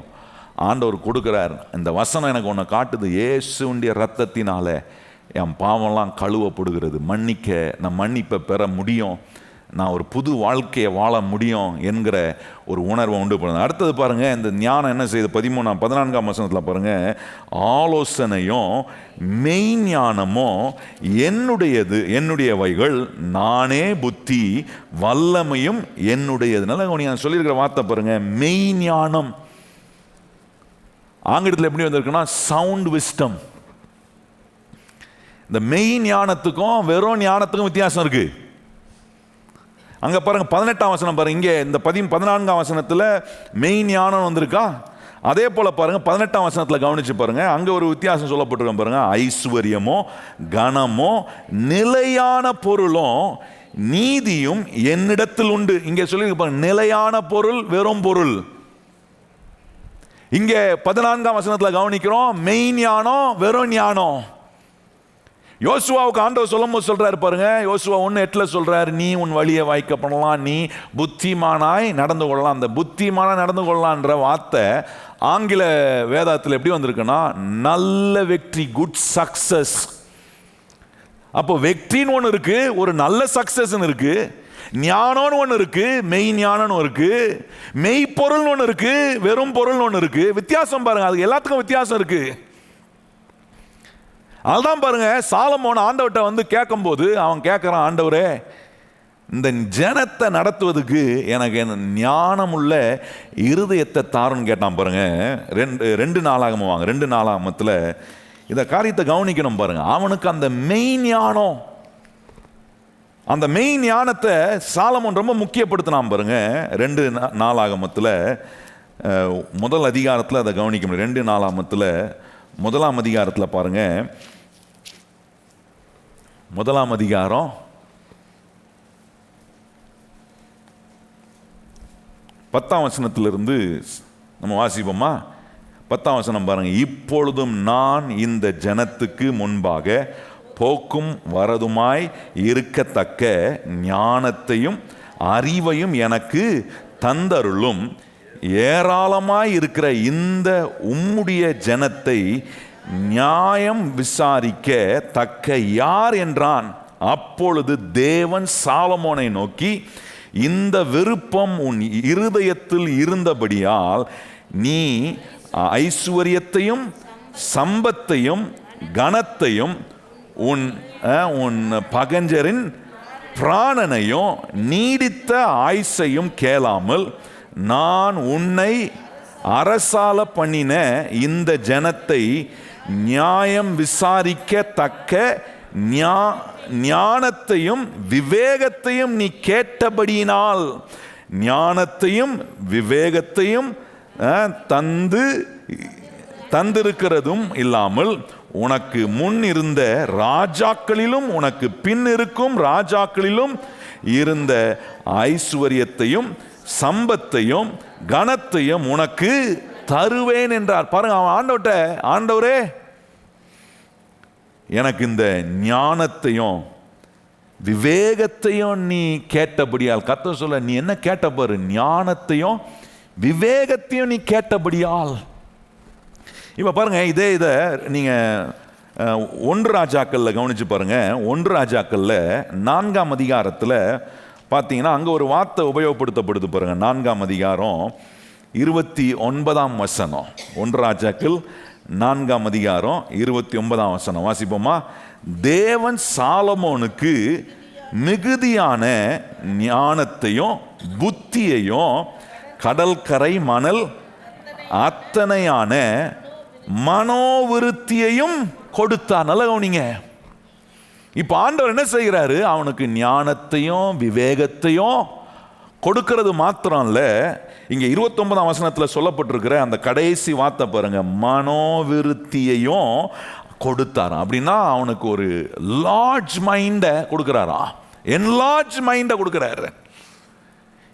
ஆண்டவர் கொடுக்குறார். இந்த வசனம் எனக்கு ஒன்று காட்டுது, இயேசுவுடைய இரத்தத்தினால என் பாவம்லாம் கழுவப்படுகிறது, நான் மன்னிப்பை பெற முடியும், நான் ஒரு புது வாழ்க்கையை வாழ முடியும் என்கிற ஒரு உணர்வை உண்டு பண்ணுது. அடுத்தது பாருங்கள், இந்த ஞானம் என்ன செய்யுது? 14ஆம் வசனத்தில் பாருங்கள், ஆலோசனையும் மெய்ஞானமும் என்னுடையவைகள், நானே புத்தி வல்லமையும் என்னுடையதுனால நான் சொல்லியிருக்கிற வார்த்தை பாருங்கள், மெய்ஞானம். ஆங்கிலத்தில் எப்படி வந்திருக்குன்னா சவுண்ட் விஸ்டம். இந்த மெய் ஞானத்துக்கும் வெறும் ஞானத்துக்கும் வித்தியாசம் இருக்கு. அங்க பாருங்க 18ஆம் வசனம் பாருங்க, இங்கே இந்த 14ஆம் வசனத்தில் மெய் ஞானம் வந்திருக்கா, அதே போல பாருங்க 18ஆம் வசனத்தில் கவனிச்சு பாருங்க, அங்க ஒரு வித்தியாசம் சொல்லப்பட்டிருக்க பாருங்க, ஐஸ்வர்யமோ கனமோ நிலையான பொருளும் நீதியும் என்னிடத்தில் உண்டு. இங்கே சொல்லி பாருங்க, நிலையான பொருள் வெறும் பொருள். இங்கே 14ஆம் வசனத்தில் கவனிக்கிறோம், மெய் ஞானம் வெறும் ஞானம். யோசுவாவுக்கு ஆண்டவர் சொல்லும்போது சொல்றாரு பாருங்க, யோசுவா 1:8 சொல்றாரு, நீ உன் வழியை வாய்க்க பண்ணலாம், நீ புத்திமானாய் நடந்து கொள்ளலாம். அந்த புத்திமானாய் நடந்து கொள்ளலான்ற வார்த்தை ஆங்கில வேதத்தில் எப்படி வந்திருக்குன்னா நல்ல வெற்றி, குட் சக்சஸ். அப்போ வெற்றின்னு ஒன்று இருக்கு, ஒரு நல்ல சக்சஸ் இருக்கு, ஞானம்னு ஒன்று இருக்கு, மெய் ஞானம் இருக்கு, மெய்ப்பொருள் ஒன்று இருக்கு, வெறும் பொருள் ஒன்று இருக்கு. வித்தியாசம் பாருங்க, அது எல்லாத்துக்கும் வித்தியாசம் இருக்கு. அதுதான் பாருங்க, சாலமோன் ஆண்டவர்கிட்ட வந்து கேட்கும்போது அவன் கேட்குறான், ஆண்டவரே இந்த ஜனத்தை நடத்துவதுக்கு எனக்கு ஞானமுள்ள இருதயத்தை தாருன்னு கேட்டான் பாருங்க. 2 நாளாகமம் வாங்க, 2 நாளாகமத்தில் இந்த காரியத்தை கவனிக்கணும் பாருங்க. அவனுக்கு அந்த மெய் ஞானம், அந்த மெய் ஞானத்தை சாலமோன் ரொம்ப முக்கியப்படுத்தினான் பாருங்க. 2 நாளாகமத்தில் முதல் அதிகாரத்தில் அதை கவனிக்க முடியும். 2 நாளாகமத்தில் 1ஆம் அதிகாரத்தில் பாருங்க, 1ஆம் அதிகாரம் 10ஆம் வசனத்திலிருந்து நம்ம வாசிப்போமா? 10ஆம் வசனம் பாருங்க, இப்பொழுதும் நான் இந்த ஜனத்துக்கு முன்பாக போக்கும் வரதுமாய் இருக்கத்தக்க ஞானத்தையும் அறிவையும் எனக்கு தந்தருளும், ஏராளமாய் இருக்கிற இந்த உம்முடைய ஜனத்தை நியாயம் விசாரிக்க தக்க யார் என்றான். அப்பொழுது தேவன் சாலமோனை நோக்கி, இந்த விருப்பம் உன் இருதயத்தில் இருந்தபடியால் நீ ஐஸ்வர்யத்தையும் சம்பத்தையும் கனத்தையும் உன் பகஞ்சரின் பிராணனையும் நீடித்த ஆயுசையும் கேளாமல் நான் உன்னை அரசால பண்ணின இந்த ஜனத்தை நியாயம் விசாரிக்க தக்க ஞானத்தையும் விவேகத்தையும் நீ கேட்டபடியினால், ஞானத்தையும் விவேகத்தையும் தந்திருக்கிறதும் இல்லாமல் உனக்கு முன் இருந்த ராஜாக்களிலும் உனக்கு பின் இருக்கும் ராஜாக்களிலும் இருந்த ஐஸ்வர்யத்தையும் சம்பத்தையும் கனத்தையும் உனக்கு தருவேன் என்றார். பாருங்க, அவன் ஆண்டவர்கிட்ட, ஆண்டவரே எனக்கு இந்த ஞானத்தையும் விவேகத்தையும் நீ கேட்டபடியால், கர்த்தர் சொல்ல, நீ என்ன கேட்ட பாரு, ஞானத்தையும் விவேகத்தையும் நீ கேட்டபடியால். இப்போ பாருங்க, இதை நீங்கள் 1 ராஜாக்களில் கவனிச்சு பாருங்க. 1 ராஜாக்களில் 4ஆம் அதிகாரத்தில் பார்த்தீங்கன்னா அங்கே ஒரு வார்த்தை உபயோகப்படுத்தப்படுது பாருங்க. 4ஆம் அதிகாரம் 29ஆம் வசனம். 1 ராஜாக்கள் 4ஆம் அதிகாரம் 29ஆம் வசனம் வாசிப்போமா? தேவன் சாலமோனுக்கு மிகுதியான ஞானத்தையும் புத்தியையும் கடற்கரை மணல் அத்தனையான மனோவிருத்தியையும் கொடுத்தார். நல்ல கவனிங்க. இப்ப ஆண்டவர் என்ன செய்கிறாரு? அவனுக்கு ஞானத்தையும் விவேகத்தையும் கொடுக்கிறது மாத்திரம் இல்ல, இங்க 29ஆம் வசனத்தில் சொல்லப்பட்டிருக்கிற அந்த கடைசி வார்த்தை பாருங்க, மனோவிருத்தியையும் கொடுத்தார். அப்படின்னா அவனுக்கு ஒரு லார்ஜ் மைண்டை கொடுக்கிறாரா, என்லார்ஜ் மைண்டை கொடுக்கிறாரு.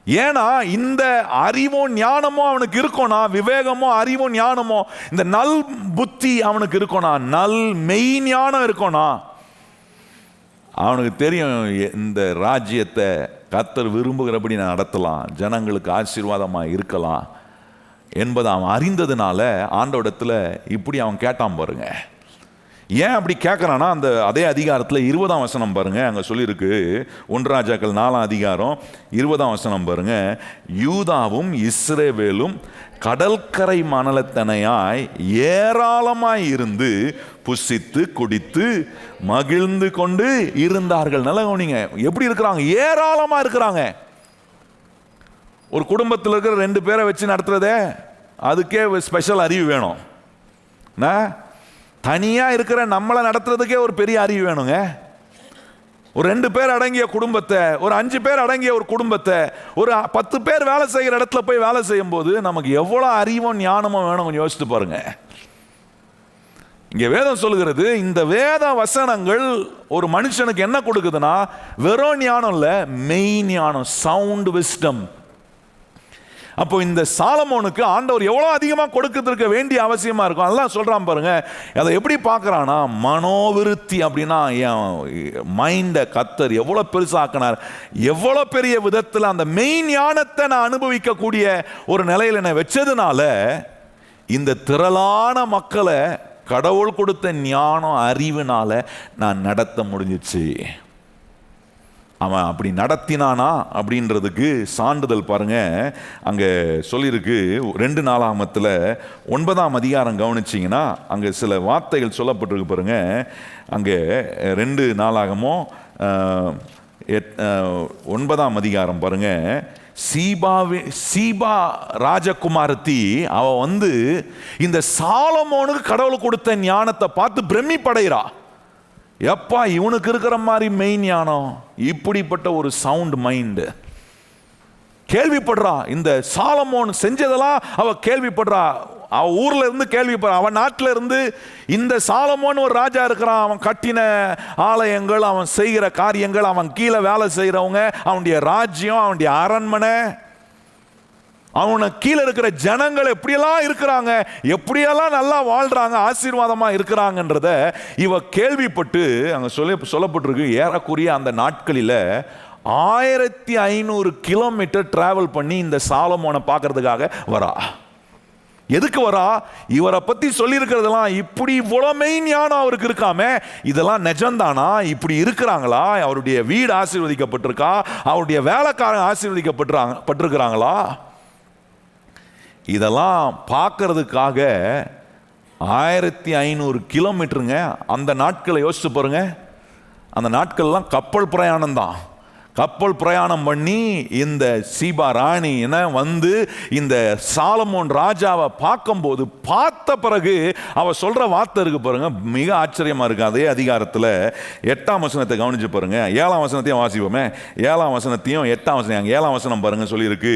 ஏன்னா இந்த அறிவும் ஞானமும் அவனுக்கு இருக்கோனா, விவேகமோ அறிவும் ஞானமோ, இந்த நல் புத்தி அவனுக்கு இருக்கோனா, நல் மெய் ஞானம் இருக்கோனா, அவனுக்கு தெரியும் இந்த ராஜ்யத்தை கர்த்தர் விரும்புகிறபடி நான் நடத்தலாம், ஜனங்களுக்கு ஆசீர்வாதமாக இருக்கலாம் என்பதை அவன் அறிந்ததுனால ஆண்டவரிடத்துல இப்படி அவன் கேட்டான் பாருங்க. ஏன் அப்படி கேட்குறான்னா, அந்த அதே அதிகாரத்தில் 20ஆம் வசனம் பாருங்க, அங்கே சொல்லியிருக்கு. 1 ராஜாக்கள் 4ஆம் அதிகாரம் 20ஆம் வசனம் பாருங்க. யூதாவும் இஸ்ரவேலும் கடற்கரை மணலத்தனையாய் ஏராளமாய் இருந்து புசித்து குடித்து மகிழ்ந்து கொண்டு இருந்தார்கள். நல்லா கவனிங்க, எப்படி இருக்கிறாங்க? ஏராளமா இருக்கிறாங்க. ஒரு குடும்பத்தில் இருக்கிற 2 பேரை வச்சு நடத்துறதே அதுக்கே ஸ்பெஷல் அறிவு வேணும். தனியாக இருக்கிற நம்மளை நடத்துறதுக்கே ஒரு பெரிய அறிவு வேணுங்க. ஒரு 2 பேர் அடங்கிய குடும்பத்தை, ஒரு 5 பேர் அடங்கிய ஒரு குடும்பத்தை, ஒரு 10 பேர் வேலை செய்கிற இடத்துல போய் வேலை செய்யும் போது நமக்கு எவ்வளோ அறிவும் ஞானமும் வேணும், கொஞ்சம் யோசித்து பாருங்க. இங்கே வேதம் சொல்லுகிறது, இந்த வேத வசனங்கள் ஒரு மனுஷனுக்கு என்ன கொடுக்குதுன்னா, வெறும் ஞானம் இல்லை, மெய் ஞானம், சவுண்ட் விஸ்டம். அப்போ இந்த சாலமோனுக்கு ஆண்டவர் எவ்வளோ அதிகமாக கொடுக்கறதுக்கு வேண்டிய அவசியமாக இருக்கும். அதெல்லாம் சொல்கிறான் பாருங்க. அதை எப்படி பார்க்குறான்னா, மனோவிருத்தி அப்படின்னா என் மைண்டை கத்தர் எவ்வளோ பெருசாக்கினார், எவ்வளோ பெரிய விதத்தில் அந்த மெய் ஞானத்தை நான் அனுபவிக்கக்கூடிய ஒரு நிலையில் என்னை வச்சதுனால இந்த திரளான மக்களை கடவுள் கொடுத்த ஞானம் அறிவினால நான் நடத்த முடிஞ்சிச்சு. அவன் அப்படி நடத்தினானா அப்படின்றதுக்கு சான்றிதழ் பாருங்க. அங்கே சொல்லியிருக்கு 2 நாளாகமத்தில் 9ஆம் அதிகாரம் கவனிச்சிங்கன்னா அங்கே சில வார்த்தைகள் சொல்லப்பட்டிருக்கு பாருங்க. அங்கே 2 நாளாகமோ 9ஆம் அதிகாரம் பாருங்க. சீபா ராஜகுமாரத்தி அவ இந்த சாலமோனுக்கு கடவுள் கொடுத்த ஞானத்தை பார்த்து பிரமிப்படைகிறா. எப்பா இவனுக்கு இருக்கிற மாதிரி மெயின் ஞானம், இப்படிப்பட்ட ஒரு சவுண்ட் மைண்டு கேள்விப்படுறா. இந்த சாலமோன் செஞ்சதெல்லாம் அவ கேள்விப்படுறா. அவ ஊர்ல இருந்து கேள்விப்படுறா. அவன் நாட்டில் இருந்து இந்த சாலமோன் ஒரு ராஜா இருக்கிறான். அவன் கட்டின ஆலயங்கள், அவன் செய்கிற காரியங்கள், அவன் கீழே வேலை செய்கிறவங்க, அவனுடைய ராஜ்யம், அவனுடைய அரண்மனை, அவனை கீழே இருக்கிற ஜனங்கள் எப்படியெல்லாம் இருக்கிறாங்க, எப்படியெல்லாம் நல்லா வாழ்றாங்க, ஆசீர்வாதமா இருக்கிறாங்கன்றத இவ கேள்விப்பட்டு அங்க சொல்லப்பட்டிருக்கு. ஏறக்குறைய அந்த நாட்களில் 1500 கிலோமீட்டர் டிராவல் பண்ணி இந்த சாலமோனை பார்க்கறதுக்காக வரா. எதுக்கு வரா? இவரை பத்தி சொல்லி இருக்கிறதெல்லாம், இப்படி இவ்வளவு மெயின் ஞானம் அவருக்கு இருக்காமே, இதெல்லாம் நிஜம்தானா? இப்படி இருக்கிறாங்களா? அவருடைய வீடு ஆசீர்வதிக்கப்பட்டிருக்கா? அவருடைய வேலைக்காரன் ஆசீர்வதிக்கப்பட்டிருக்கிறாங்களா? இதெல்லாம் பார்க்கறதுக்காக 1500 கிலோமீட்டருங்க. அந்த நாட்களை யோசிச்சு பாருங்க. அந்த நாட்கள்லாம் கப்பல் பிரயாணம் தான். கப்பல் பிரயாணம் பண்ணி இந்த சீபா ராணி இந்த சாலமோன் ராஜாவை பார்க்கும்போது, பார்த்த பிறகு அவ சொல்ற வார்த்தை இருக்கு பாருங்க, மிக ஆச்சரியமா இருக்கு. அதே அதிகாரத்தில் 8ஆம் வசனத்தை கவனிச்சு பாருங்க. 7ஆம் வசனத்தையும் வாசிப்போமே. 7ஆம் வசனத்தையும் 8ஆம் வசனம், 7ஆம் வசனம் பாருங்க. சொல்லியிருக்கு,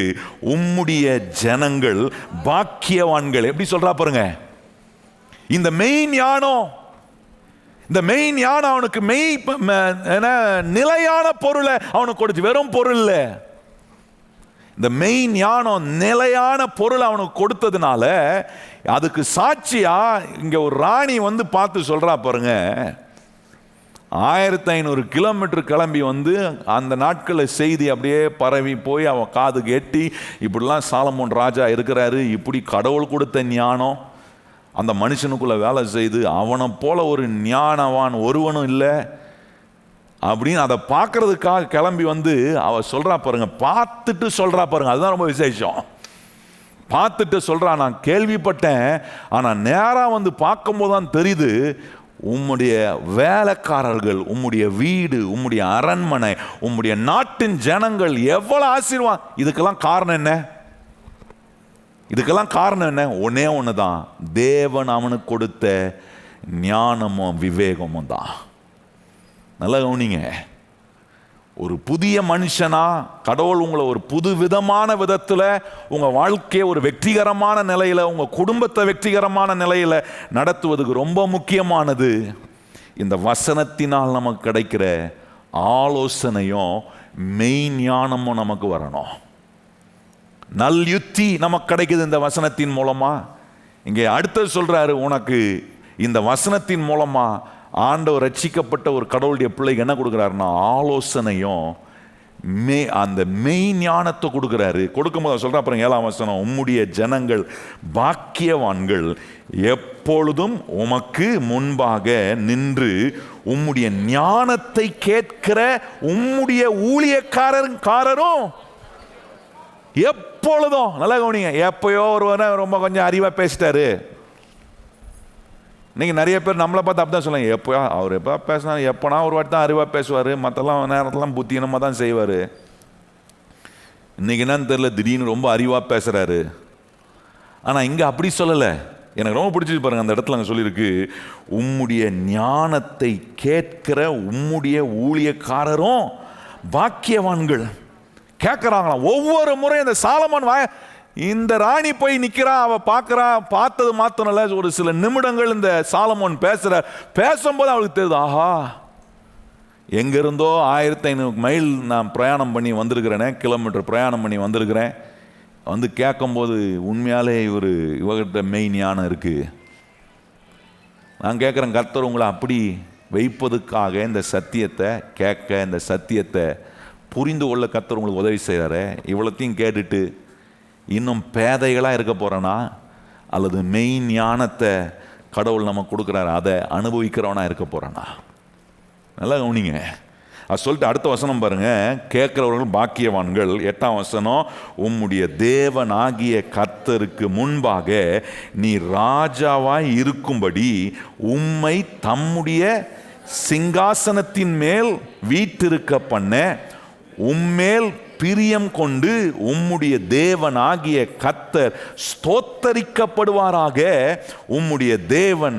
உம்முடைய ஜனங்கள் பாக்கியவான்கள். எப்படி சொல்றா பாருங்க. இந்த மெயின் ஞானம், இந்த மெயின் ஞானம் அவனுக்கு நிலையான பொருளை அவனுக்கு கொடுத்து, வெறும் பொருள் இல்லை, இந்த மெயின் ஞானம் நிலையான பொருள் அவனுக்கு கொடுத்ததுனால அதுக்கு சாட்சியா இங்க ஒரு ராணி பார்த்து சொல்றா பாருங்க. 1500 கிலோமீட்டர் கிளம்பி அந்த நாட்களில் செய்தி அப்படியே பரவி போய் அவன் காதுக்கு எட்டி, இப்படிலாம் சாலமோன் ராஜா இருக்கிறாரு, இப்படி கடவுள் கொடுத்த ஞானம் அந்த மனுஷனுக்குள்ள வேலை செய்து, அவனை போல ஒரு ஞானவான் ஒருவனும் இல்லை அப்படின்னு அதை பார்க்கறதுக்காக கிளம்பி அவ சொல்றா பாருங்க. பார்த்துட்டு சொல்றா பாருங்க, அதுதான் ரொம்ப விசேஷம். பார்த்துட்டு சொல்றா, நான் கேள்விப்பட்டேன், ஆனா நேரா பார்க்கும்போது தான் தெரியுது, உம்முடைய வேலைக்காரர்கள், உம்முடைய வீடு, உம்முடைய அரண்மனை, உம்முடைய நாட்டின் ஜனங்கள் எவ்வளவு ஆசீர்வாதம். இதுக்கெல்லாம் காரணம் என்ன? இதுக்கெல்லாம் காரணம் என்ன? ஒன்னே ஒண்ணுதான், தேவன் அவனுக்கு கொடுத்த ஞானமும் விவேகமும் தான். நல்லா கவனிங்க. ஒரு புதிய மனுஷனா கடவுள் உங்களை ஒரு புது விதமான விதத்தில் உங்க வாழ்க்கையை ஒரு வெற்றிகரமான நிலையில, உங்க குடும்பத்தை வெற்றிகரமான நிலையில நடத்துவதுக்கு ரொம்ப முக்கியமானது இந்த வசனத்தினால் நமக்கு கிடைக்கிற ஆலோசனையும் மெய் ஞானமும் நமக்கு வரணும். நல் யுத்தி நமக்கு கிடைக்குது இந்த வசனத்தின் மூலமா. இங்கே அடுத்தது சொல்றாரு, உனக்கு இந்த வசனத்தின் மூலமா ஆண்டவர் ரட்சிக்கப்பட்ட ஒரு கடவுளுடைய பிள்ளைக்கு என்ன கொடுக்குறாருன்னா ஆலோசனையும் அந்த மெய் ஞானத்தை கொடுக்குறாரு. கொடுக்கும்போது சொல்ற அப்புறம் 7ஆம் வசனம், உம்முடைய ஜனங்கள் பாக்கியவான்கள், எப்பொழுதும் உமக்கு முன்பாக நின்று உம்முடைய ஞானத்தை கேட்கிற உம்முடைய ஊழியக்காரரும் எப்பொழுதும். நல்லா கவனிங்க, எப்பயோ ஒருவரை ரொம்ப கொஞ்சம் அறிவா பேசிட்டாரு. இன்னைக்கு நிறைய பேர் நம்மளை பார்த்து அப்படி தான் சொல்லுவாங்க, எப்போ அவர் எப்போ பேசினா எப்போனா ஒரு வாட்டி தான் அறிவாக பேசுவார், மற்றெல்லாம் நேரத்தெல்லாம் புத்தியனமாக தான் செய்வார். இன்னைக்கு என்னன்னு தெரியல, திடீர்னு ரொம்ப அறிவாக பேசுகிறாரு. ஆனால் இங்கே அப்படி சொல்லலை. எனக்கு ரொம்ப பிடிச்சிட்டு பாருங்க, அந்த இடத்துல அங்கே சொல்லியிருக்கு, உம்முடைய ஞானத்தை கேட்கிற உம்முடைய ஊழியக்காரரும் பாக்கியவான்கள். கேட்குறாங்களாம் ஒவ்வொரு முறையும். இந்த சாலமோன் இந்த ராணி போய் நிற்கிறா, அவ பார்க்குறா, பார்த்தது மாத்திரம் இல்லை, ஒரு சில நிமிடங்கள் இந்த சாலமோன் பேசும்போது அவளுக்கு தெரியுது, ஆஹா எங்கேருந்தோ 1500 மைல் நான் பிரயாணம் பண்ணி வந்திருக்கிறேனே, கிலோமீட்டர் பிரயாணம் பண்ணி வந்திருக்கிறேன். வந்து கேட்கும்போது உண்மையாலே இவர்கிட்ட மெய் ஞானம் இருக்குது. நான் கேட்குறேன், கர்த்தர் உங்களை அப்படி வைப்பதுக்காக இந்த சத்தியத்தை கேட்க, இந்த சத்தியத்தை புரிந்து கொள்ள கர்த்தர் உங்களுக்கு உதவி செய்கிறாரு. இவ்வளோத்தையும் கேட்டுட்டு இன்னும் பேதைகளாக இருக்க போகிறேனா, அல்லது மெய் ஞானத்தை கடவுள் நமக்கு கொடுக்குறாரு அதை அனுபவிக்கிறவனா இருக்க போகிறேனா? நல்லா கவனிங்க. அது சொல்லிட்டு அடுத்த வசனம் பாருங்க, கேட்குறவர்கள் பாக்கியவான்கள். 8ஆம் வசனம், உம்முடைய தேவனாகிய கர்த்தருக்கு முன்பாக நீ ராஜாவாய் இருக்கும்படி உம்மை தம்முடைய சிங்காசனத்தின் மேல் வீற்றிருக்க பண்ண உம்மேல் பிரியம் கொண்டு உம்முடைய தேவனாகிய கர்த்தர் ஸ்தோத்தரிக்கப்படுவாராக. உம்முடைய தேவன்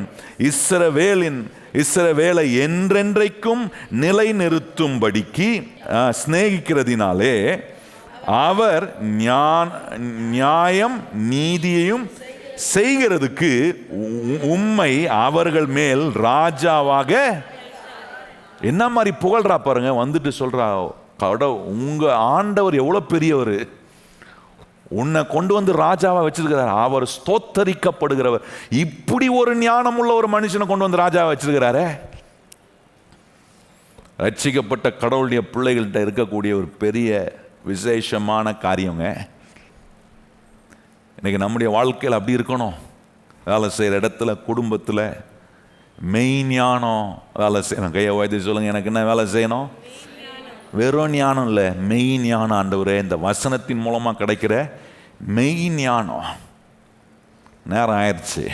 இஸ்ரவேலை என்றென்றைக்கும் நிலைநிறுத்தும்படிக்கு சிநேகிக்கிறதினாலே அவர் நியாயம் நீதியையும் செய்கிறதுக்கு உம்மை அவர்கள் மேல் ராஜாவாக. என்ன மாதிரி புகழ்றா பாருங்க. வந்துட்டு சொல்றா, உங்க ஆண்டவர் எவ்வளவு பெரியவர், உன்னை கொண்டு வந்து ராஜாவா வச்சிருக்கிறார், அவர் ஸ்தோத்தரிக்கப்படுகிறவர். இப்படி ஒரு ஞானம் உள்ள ஒரு மனுஷனை கொண்டு வந்து ராஜாவா வச்சிருக்கிறாரே. ரட்சிக்கப்பட்ட கடவுளுடைய பிள்ளைகள்கிட்ட இருக்கக்கூடிய ஒரு பெரிய விசேஷமான காரியங்க. இன்னைக்கு நம்முடைய வாழ்க்கையில் அப்படி இருக்கணும். வேலை செய்கிற இடத்துல, குடும்பத்தில் மெய் ஞானம் வேலை செய்யணும். கையை வாய்த்து சொல்லுங்க, எனக்கு என்ன வேலை செய்யணும்? வெறும் ஞானம் இல்லை, மெய் ஞானம். ஆண்டவரே, இந்த வசனத்தின் மூலமாக கிடைக்கிற மெய் ஞானம். நேரம் ஆயிடுச்சு.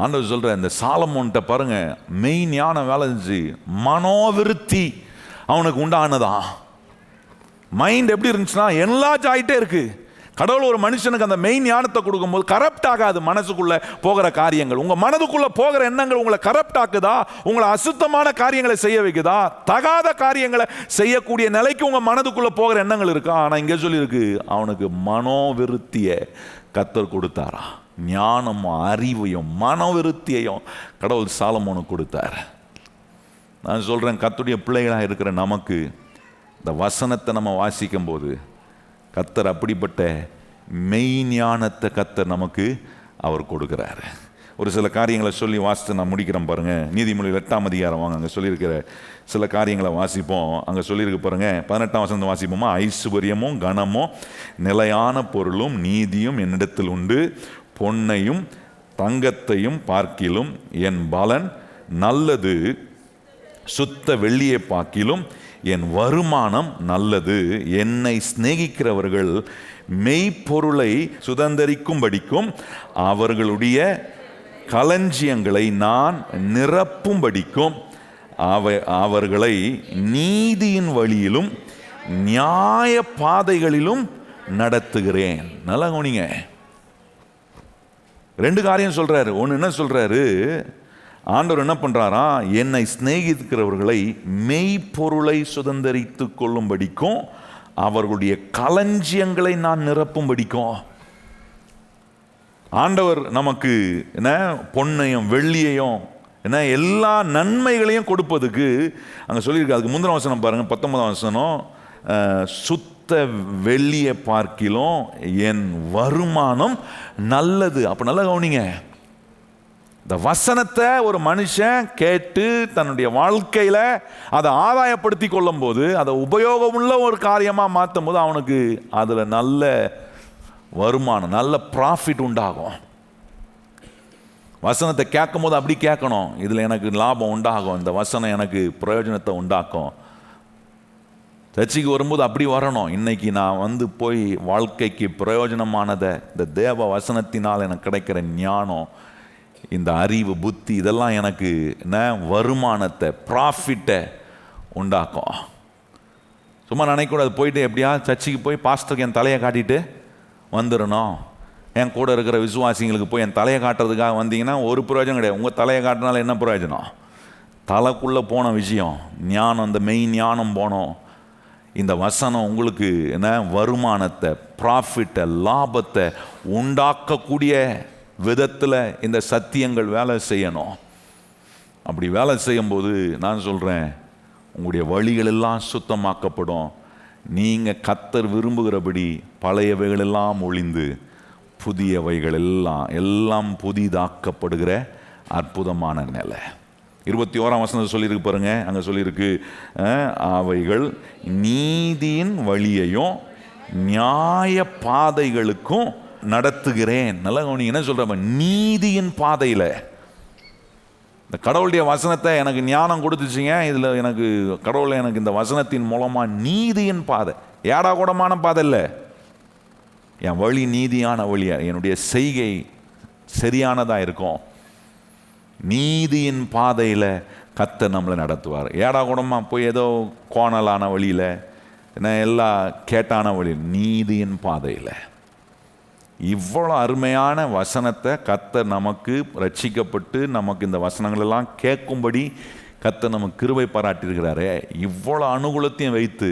ஆண்டவர் சொல்ற, இந்த சாலமோன்ட்ட பாருங்க, மெய் ஞானம் வேலை செஞ்சு மனோவிருத்தி அவனுக்கு உண்டானதான். மைண்ட் எப்படி இருந்துச்சுன்னா என்லார்ஜ் ஆகிட்டே இருக்கு. கடவுள் ஒரு மனுஷனுக்கு அந்த மெயின் ஞானத்தை கொடுக்கும்போது கரப்ட் ஆகாது. மனசுக்குள்ள போகிற காரியங்கள், உங்க மனதுக்குள்ள போகிற எண்ணங்கள் உங்களை கரப்ட் ஆக்குதா? உங்களை அசுத்தமான காரியங்களை செய்ய வைக்குதா? தகாத காரியங்களை செய்யக்கூடிய நிலைக்கு உங்க மனதுக்குள்ள போகிற எண்ணங்கள் இருக்கா? ஆனா இங்க சொல்லியிருக்கு, அவனுக்கு மனோவிருத்தியை கர்த்தர் கொடுத்தாரா. ஞானமும் அறிவையும் மனோவிருத்தியையும் கடவுள் சாலமோனுக்கு கொடுத்தார். நான் சொல்றேன், கர்த்தருடைய பிள்ளைகளாக இருக்கிற நமக்கு இந்த வசனத்தை நம்ம வாசிக்கும் போது கர்த்தர் அப்படிப்பட்ட மெய் ஞானத்தை கர்த்தர் நமக்கு அவர் கொடுக்கிறார். ஒரு சில காரியங்களை சொல்லி வாசித்து நான் முடிக்கிறேன் பாருங்க. நீதிமொழிகள் 8ஆம் அதிகாரம் வாங்க, அங்கே சொல்லியிருக்கிற சில காரியங்களை வாசிப்போம். அங்கே சொல்லியிருக்கு பாருங்க, 18ஆம் வசனம் வாசிப்போமா? ஐஸ்வர்யமும் கனமும் நிலையான பொருளும் நீதியும் என்னிடத்தில் உண்டு, பொன்னையும் தங்கத்தையும் பார்க்கிலும் என் பலன் நல்லது, சுத்த வெள்ளியை பார்க்கிலும் என் வருமானம் நல்லது. என்னை சிநேகிக்கிறவர்கள் மெய்ப்பொருளை சுதந்தரிக்கும்படிக்கும் அவர்களுடைய களஞ்சியங்களை நான் நிரப்பும்படிக்கும் அவர்களை நீதியின் வழியிலும் நியாய பாதைகளிலும் நடத்துகிறேன். நல்லா கவனிங்க, 2 காரியம் சொல்றாரு. ஒன்று என்ன சொல்றாரு? ஆண்டவர் என்ன பண்றாரா? என்னை சிநேகிக்கிறவர்களை மெய்ப்பொருளை சுதந்தரித்து கொள்ளும்படிக்கும் அவர்களுடைய களஞ்சியங்களை நான் நிரப்பும்படிக்கும். ஆண்டவர் நமக்கு என்ன பொன்னையும் வெள்ளியையும் என்ன எல்லா நன்மைகளையும் கொடுப்பதுக்கு அங்கே சொல்லியிருக்கு. அதுக்கு முந்தின வசனம் பாருங்க, 19ஆம் வசனம், சுத்த வெள்ளியை பார்க்கிலும் என் வருமானம் நல்லது. அப்போ நல்லா கவனிங்க, இந்த வசனத்தை ஒரு மனுஷன் கேட்டு தன்னுடைய வாழ்க்கையில் அதை ஆதாயப்படுத்தி கொள்ளும் போது, அதை உபயோகமுள்ள ஒரு காரியமாக மாற்றும் போது அவனுக்கு அதில் நல்ல வருமானம், நல்ல ப்ராஃபிட் உண்டாகும். வசனத்தை கேட்கும் போது அப்படி கேட்கணும், இதில் எனக்கு லாபம் உண்டாகும், இந்த வசனம் எனக்கு பிரயோஜனத்தை உண்டாக்கும். சர்ச்சைக்கு வரும்போது அப்படி வரணும். இன்னைக்கு நான் போய் வாழ்க்கைக்கு பிரயோஜனமானதை, இந்த தேவ வசனத்தினால் எனக்கு கிடைக்கிற ஞானம், இந்த அறிவு, புத்தி, இதெல்லாம் எனக்கு என்ன வருமானத்தை, ப்ராஃபிட்டை உண்டாக்கும். சும்மா நினைக்கூடாது போயிட்டு எப்படியா சர்ச்சைக்கு போய் பாஸ்டருக்கு என் தலையை காட்டிட்டு வந்துடணும். என் கூட இருக்கிற விசுவாசிங்களுக்கு போய் என் தலையை காட்டுறதுக்காக வந்தீங்கன்னா ஒரு பிரயோஜனம் கிடையாது. உங்கள் தலையை காட்டினால என்ன பிரயோஜனம்? தலைக்குள்ளே போன விஷயம் ஞானம், அந்த மெயின் ஞானம் போனோம். இந்த வசனம் உங்களுக்கு என்ன வருமானத்தை, ப்ராஃபிட்டை, லாபத்தை உண்டாக்கக்கூடிய விதத்தில் இந்த சத்தியங்கள் வேலை செய்யணும். அப்படி வேலை செய்யும்போது நான் சொல்கிறேன், உங்களுடைய வழிகள் எல்லாம் சுத்தமாக்கப்படும். நீங்கள் கர்த்தர் விரும்புகிறபடி பழையவைகளெல்லாம் ஒழிந்து புதியவைகள் எல்லாம் புதிதாக்கப்படுகிற அற்புதமான நிலை. 21ஆம் வசனத்தை சொல்லியிருக்கு பாருங்க. அங்கே சொல்லியிருக்கு, அவைகள் நீதியின் வழியையும் நியாய பாதைகளுக்கும் நடத்துகிறேன். நல்லா கவனிங்க, என்ன சொல்கிறேன்? நீதியின் பாதையில். இந்த கடவுளுடைய வசனத்தை எனக்கு ஞானம் கொடுத்துச்சிங்க. இதில் எனக்கு கடவுளை எனக்கு இந்த வசனத்தின் மூலமாக நீதியின் பாதை, ஏடா கூடமான பாதை இல்லை. என் வழி நீதியான வழியா, என்னுடைய செய்கை சரியானதாக இருக்கும். நீதியின் பாதையில் கர்த்தர் நம்மளை நடத்துவார். ஏடா கூடமாக போய் ஏதோ கோணலான வழியில், என்ன எல்லாம் கேட்டான வழியில், நீதியின் பாதையில். இவ்வளோ அருமையான வசனத்தை கர்த்தர் நமக்கு ரட்சிக்கப்பட்டு நமக்கு இந்த வசனங்களெல்லாம் கேட்கும்படி கர்த்தர் நமக்கு கிருபை பாராட்டியிருக்கிறாரே. இவ்வளோ அனுகூலத்தையும் வைத்து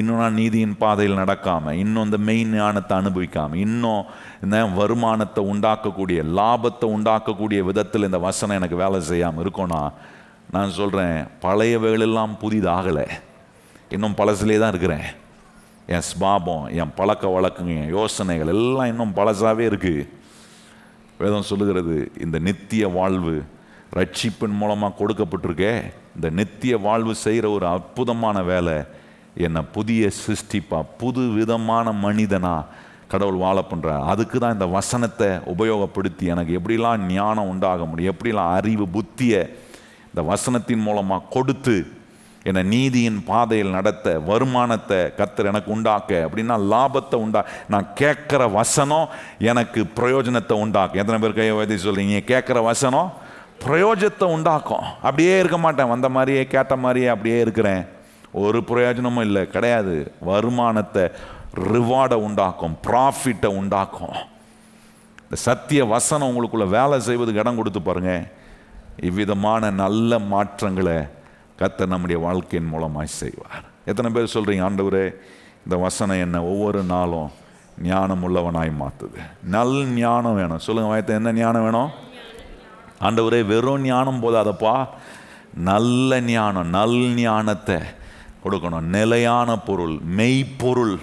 இன்னும் நான் நீதியின் பாதையில் நடக்காமல், இன்னும் இந்த மெயின் ஞானத்தை அனுபவிக்காமல், இன்னும் இந்த வருமானத்தை உண்டாக்கக்கூடிய, லாபத்தை உண்டாக்கக்கூடிய விதத்தில் இந்த வசனம் எனக்கு வேலை செய்யாமல் இருக்கோன்னா, நான் சொல்கிறேன், பழையவைகளெல்லாம் புதிதாகலை, இன்னும் பழசிலே தான் இருக்கிறேன். என் ஸ்பாபம், என் பழக்க வழக்கங்க, என் யோசனைகள் எல்லாம் இன்னும் பழசாகவே இருக்குது. வேதம் சொல்லுகிறது, இந்த நித்திய வாழ்வு ரட்சிப்பின் மூலமாக கொடுக்கப்பட்டிருக்கே, இந்த நித்திய வாழ்வு செய்கிற ஒரு அற்புதமான வேலை என்னை புதிய சிருஷ்டிப்பா, புது விதமான மனிதனா கடவுள் வாழ பண்ணுறார். அதுக்கு தான் இந்த வசனத்தை உபயோகப்படுத்தி எனக்கு எப்படிலாம் ஞானம் உண்டாக முடியும், எப்படிலாம் அறிவு, புத்தியை இந்த வசனத்தின் மூலமாக கொடுத்து என்னை நீதியின் பாதையில் நடத்த, வருமானத்தை கர்த்தர் எனக்கு உண்டாக்க, அப்படின்னா லாபத்தை நான் கேட்குற வசனம் எனக்கு பிரயோஜனத்தை உண்டாக்கும். எத்தனை பேர் கையை வைத்து சொல்கிறீங்க, கேட்குற வசனம் பிரயோஜனத்தை உண்டாக்கும்? அப்படியே இருக்க மாட்டேன், வந்த மாதிரியே கேட்ட மாதிரியே அப்படியே இருக்கிறேன், ஒரு பிரயோஜனமும் இல்லை, கிடையாது. வருமானத்தை, ரிவார்டை உண்டாக்கும், ப்ராஃபிட்டை உண்டாக்கும். இந்த சத்திய வசனம் உங்களுக்குள்ள வேலை செய்வதுக்கு இடம் கொடுத்து பாருங்க, இவ்விதமான நல்ல மாற்றங்களை கர்த்தர் நம்முடைய வாழ்க்கையின் மூலமாய் செய்வார். எத்தனை பேர் சொல்கிறீங்க, ஆண்டவரே இந்த வசனம் என்ன ஒவ்வொரு நாளும் ஞானம் உள்ளவனாய் மாற்றுது? நல் ஞானம் வேணும். சொல்லுங்கள் வயத்தை, என்ன ஞானம் வேணும்? ஆண்டவரே வெறும் ஞானம் போதாதப்பா, நல்ல ஞானம், நல் ஞானத்தை கொடுக்கணும். நிலையான பொருள், மெய்ப்பொருள்.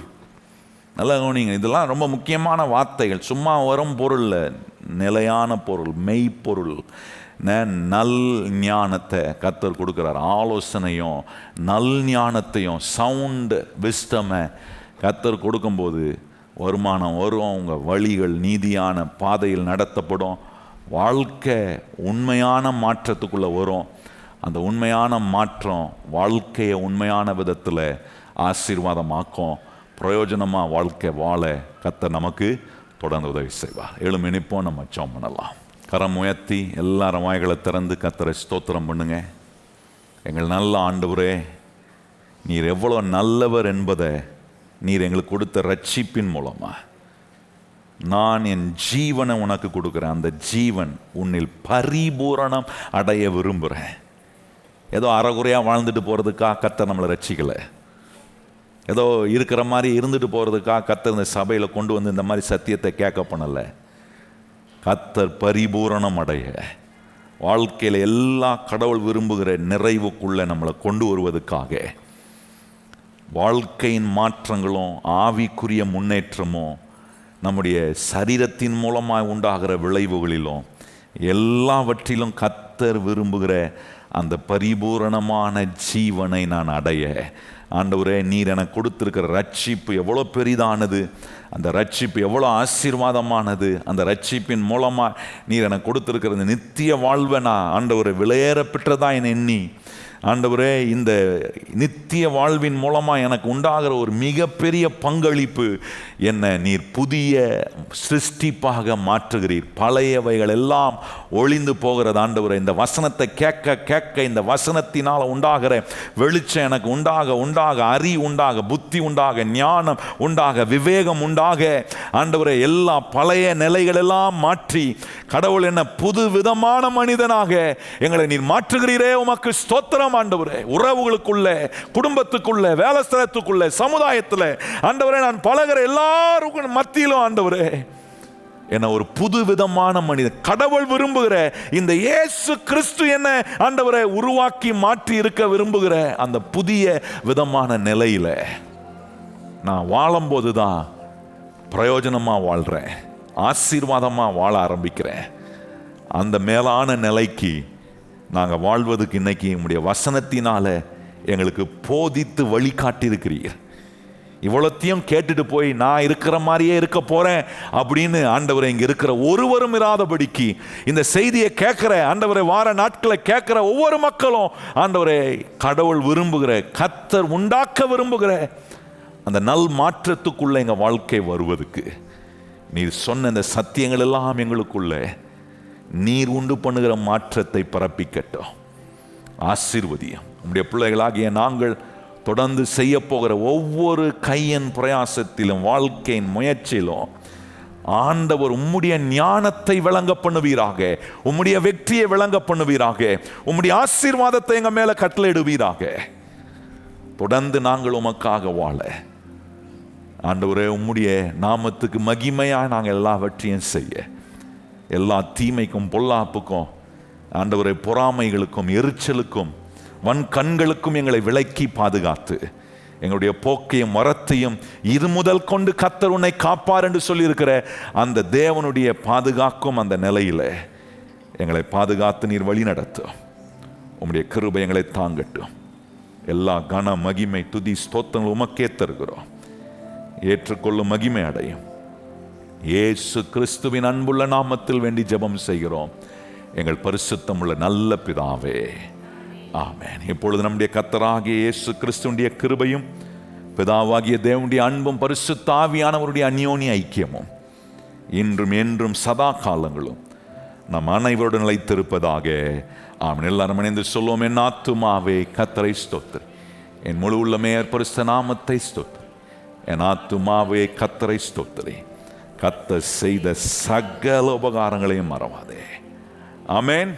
நல்லா கவனிங்க, இதெல்லாம் ரொம்ப முக்கியமான வார்த்தைகள். சும்மா வரும் பொருள், நிலையான பொருள், மெய்ப்பொருள். நல் ஞானத்தை கர்த்தர் கொடுக்குறார். ஆலோசனையும் நல் ஞானத்தையும், சவுண்ட் விஸ்டமை கர்த்தர் கொடுக்கும்போது வருமானம் வரும், உங்கள் வழிகள் நீதியான பாதையில் நடத்தப்படும், வாழ்க்கை உண்மையான மாற்றத்துக்குள்ளே வரும். அந்த உண்மையான மாற்றம் வாழ்க்கையை உண்மையான விதத்தில் ஆசீர்வாதமாக்கும். பிரயோஜனமாக வாழ்க்கை வாழ கர்த்தர் நமக்கு தொடர்ந்து உதவி செய்வார். எழும்பி நிற்போம், நம்ம ஜெபம் பண்ணலாம். கரம் உயர்த்தி எல்லாரும் வாய்களை திறந்து கர்த்தரை ஸ்தோத்திரம் பண்ணுங்க. எங்கள் நல்ல ஆண்டவரே, நீர் எவ்வளோ நல்லவர் என்பதை நீர் எங்களுக்கு கொடுத்த ரட்சிப்பின் மூலமாக நான் என் ஜீவனை உனக்கு கொடுக்குறேன். அந்த ஜீவன் உன்னில் பரிபூரணம் அடைய விரும்புகிறேன். ஏதோ அறகுறையாக வாழ்ந்துட்டு போகிறதுக்காக கர்த்தர் நம்மளை ரட்சிக்கலை. ஏதோ இருக்கிற மாதிரி இருந்துட்டு போகிறதுக்காக கர்த்தர் இந்த சபையில் கொண்டு வந்து இந்த மாதிரி சத்தியத்தை கேட்க பண்ணலை. கர்த்தர் பரிபூரணம் அடைய, வாழ்க்கையில் எல்லா கடவுள் விரும்புகிற நிறைவுக்குள்ளே நம்மளை கொண்டு வருவதற்காக, வாழ்க்கையின் மாற்றங்களும் ஆவிக்குரிய முன்னேற்றமும் நம்முடைய சரீரத்தின் மூலமாக உண்டாகிற விளைவுகளிலும் எல்லாவற்றிலும் கர்த்தர் விரும்புகிற அந்த பரிபூரணமான ஜீவனை நான் அடைய, ஆண்டவரே நீர் எனக்கு கொடுத்திருக்கிற ரட்சிப்பு எவ்வளோ பெரிதானது, அந்த ரட்சிப்பு எவ்வளோ ஆசீர்வாதமானது, அந்த ரட்சிப்பின் மூலமாக நீர் எனக்கு கொடுத்திருக்கிற இந்த நித்திய வாழ்வை நான் ஆண்டவரை விலையேற பெற்றதா என எண்ணி, ஆண்டவரே இந்த நித்திய வாழ்வின் மூலமாக எனக்கு உண்டாகிற ஒரு மிகப்பெரிய பங்களிப்பு என்ன, நீர் புதிய சிருஷ்டிப்பாக மாற்றுகிறீர். பழையவைகள் எல்லாம் ஒளிந்து போகிறது. ஆண்டவரே இந்த வசனத்தை கேட்க கேட்க இந்த வசனத்தினால் உண்டாகிற வெளிச்சம் எனக்கு உண்டாக அறி உண்டாக, புத்தி உண்டாக, ஞானம் உண்டாக, விவேகம் உண்டாக, ஆண்டவரே எல்லா பழைய நிலைகள் எல்லாம் மாற்றி கடவுள் என்ன புது விதமான மனிதனாக எங்களை நீர் மாற்றுகிறீரே. உமக்கு ஸ்தோத்திரம் ஆண்டவரே. உறவுகளுக்குள்ள, குடும்பத்துக்குள்ள, வேலை ஸ்தலத்துக்குள்ள, சமுதாயத்தில் ஆண்டவரே நான் பழகிற எல்லாருக்கும் மத்தியிலும் ஆண்டவரே என்ன ஒரு புது விதமான மனிதன், கடவுள் விரும்புகிற இந்த இயேசு கிறிஸ்து என்ன ஆண்டவரை உருவாக்கி மாற்றி இருக்க விரும்புகிற அந்த புதிய விதமான நிலையில நான் வாழும்போது தான் பிரயோஜனமா வாழ்றேன், ஆசீர்வாதமா வாழ ஆரம்பிக்கிறேன். அந்த மேலான நிலைக்கு நாங்கள் வாழ்வதுக்கு இன்னைக்கு உம்முடைய வசனத்தினால எங்களுக்கு போதித்து வழிகாட்டியிருக்கிறீர். இவ்வளத்தையும் கேட்டுட்டு போய் நான் இருக்கிற மாதிரியே இருக்க போறேன் அப்படின்னு ஆண்டவரை இங்க இருக்கிற ஒருவரும் இராதபடிக்கு இந்த செய்தியை கேட்கிற ஆண்டவரை வார நாட்களை கேட்கிற ஒவ்வொரு மக்களும் ஆண்டவரை கடவுள் விரும்புகிற, கர்த்தர் உண்டாக்க விரும்புகிற அந்த நல் மாற்றத்துக்குள்ள எங்க வாழ்க்கை வருவதுக்கு நீர் சொன்ன இந்த சத்தியங்கள் எல்லாம் எங்களுக்குள்ள நீர் உண்டு பண்ணுகிற மாற்றத்தை பரப்பிக்கட்டும். ஆசீர்வதியும். உம்முடைய பிள்ளைகளாகிய நாங்கள் தொடர்ந்து செய்ய போகிற ஒவ்வொரு கையின் பிரயாசத்திலும், வாழ்க்கையின் முயற்சியிலும் ஆண்டவர் உம்முடைய ஞானத்தை விளங்க பண்ணுவீராக, உம்முடைய வெற்றியை விளங்க பண்ணுவீராக, உம்முடைய ஆசீர்வாதத்தை எங்க மேல கட்டளையிடுவீராக. தொடர்ந்து நாங்கள் உமக்காக வாழ ஆண்டவரே உம்முடைய நாமத்துக்கு மகிமையா நாங்கள் எல்லாவற்றையும் செய்ய, எல்லா தீமைக்கும் பொல்லாப்புக்கும் ஆண்டவரை பொறாமைகளுக்கும் எரிச்சலுக்கும் வன் கண்களுக்கும் எங்களை விலக்கி பாதுகாத்து எங்களுடைய போக்கையும் மரத்தையும் இது முதல் கொண்டு கர்த்தர் உன்னை காப்பார் என்று சொல்லியிருக்கிற அந்த தேவனுடைய பாதுகாக்கும் அந்த நிலையில எங்களை பாதுகாத்து நீர் வழி நடத்தும். உம்முடைய கிருபை எங்களை தாங்கட்டும். எல்லா கன மகிமை துதி ஸ்தோத்திரங்கள் உமக்கே தருகிறோம். ஏற்றுக்கொள்ளும் மகிமை அடையும். இயேசு கிறிஸ்துவின் அன்புள்ள நாமத்தில் வேண்டி ஜெபம் செய்கிறோம் எங்கள் பரிசுத்தமுள்ள நல்ல பிதாவே, ஆமென். இப்பொழுது நம்முடைய கர்த்தராகிய இயேசு கிறிஸ்துவினுடைய கிருபையும் பிதாவாகிய தேவனுடைய அன்பும் பரிசுத்த ஆவியானவருடைய அந்யோன்ய ஐக்கியமும் இன்றும் என்றும் சதா காலங்களும் நம் அனைவருடன் நிலைத்திருப்பதாக, ஆமென். எல்லாரும் இணைந்து சொல்லுவோம். என் ஆத்துமாவே கர்த்தரை ஸ்தோத்திரி, என் முழு உள்ளமே பரிசுத்த நாமத்தை ஸ்தோத்திரி. என் ஆத்துமாவே கர்த்தரை ஸ்தோத்திரி, கர்த்தர் செய்த சகல உபகாரங்களையும் மறவாதே. ஆமென்.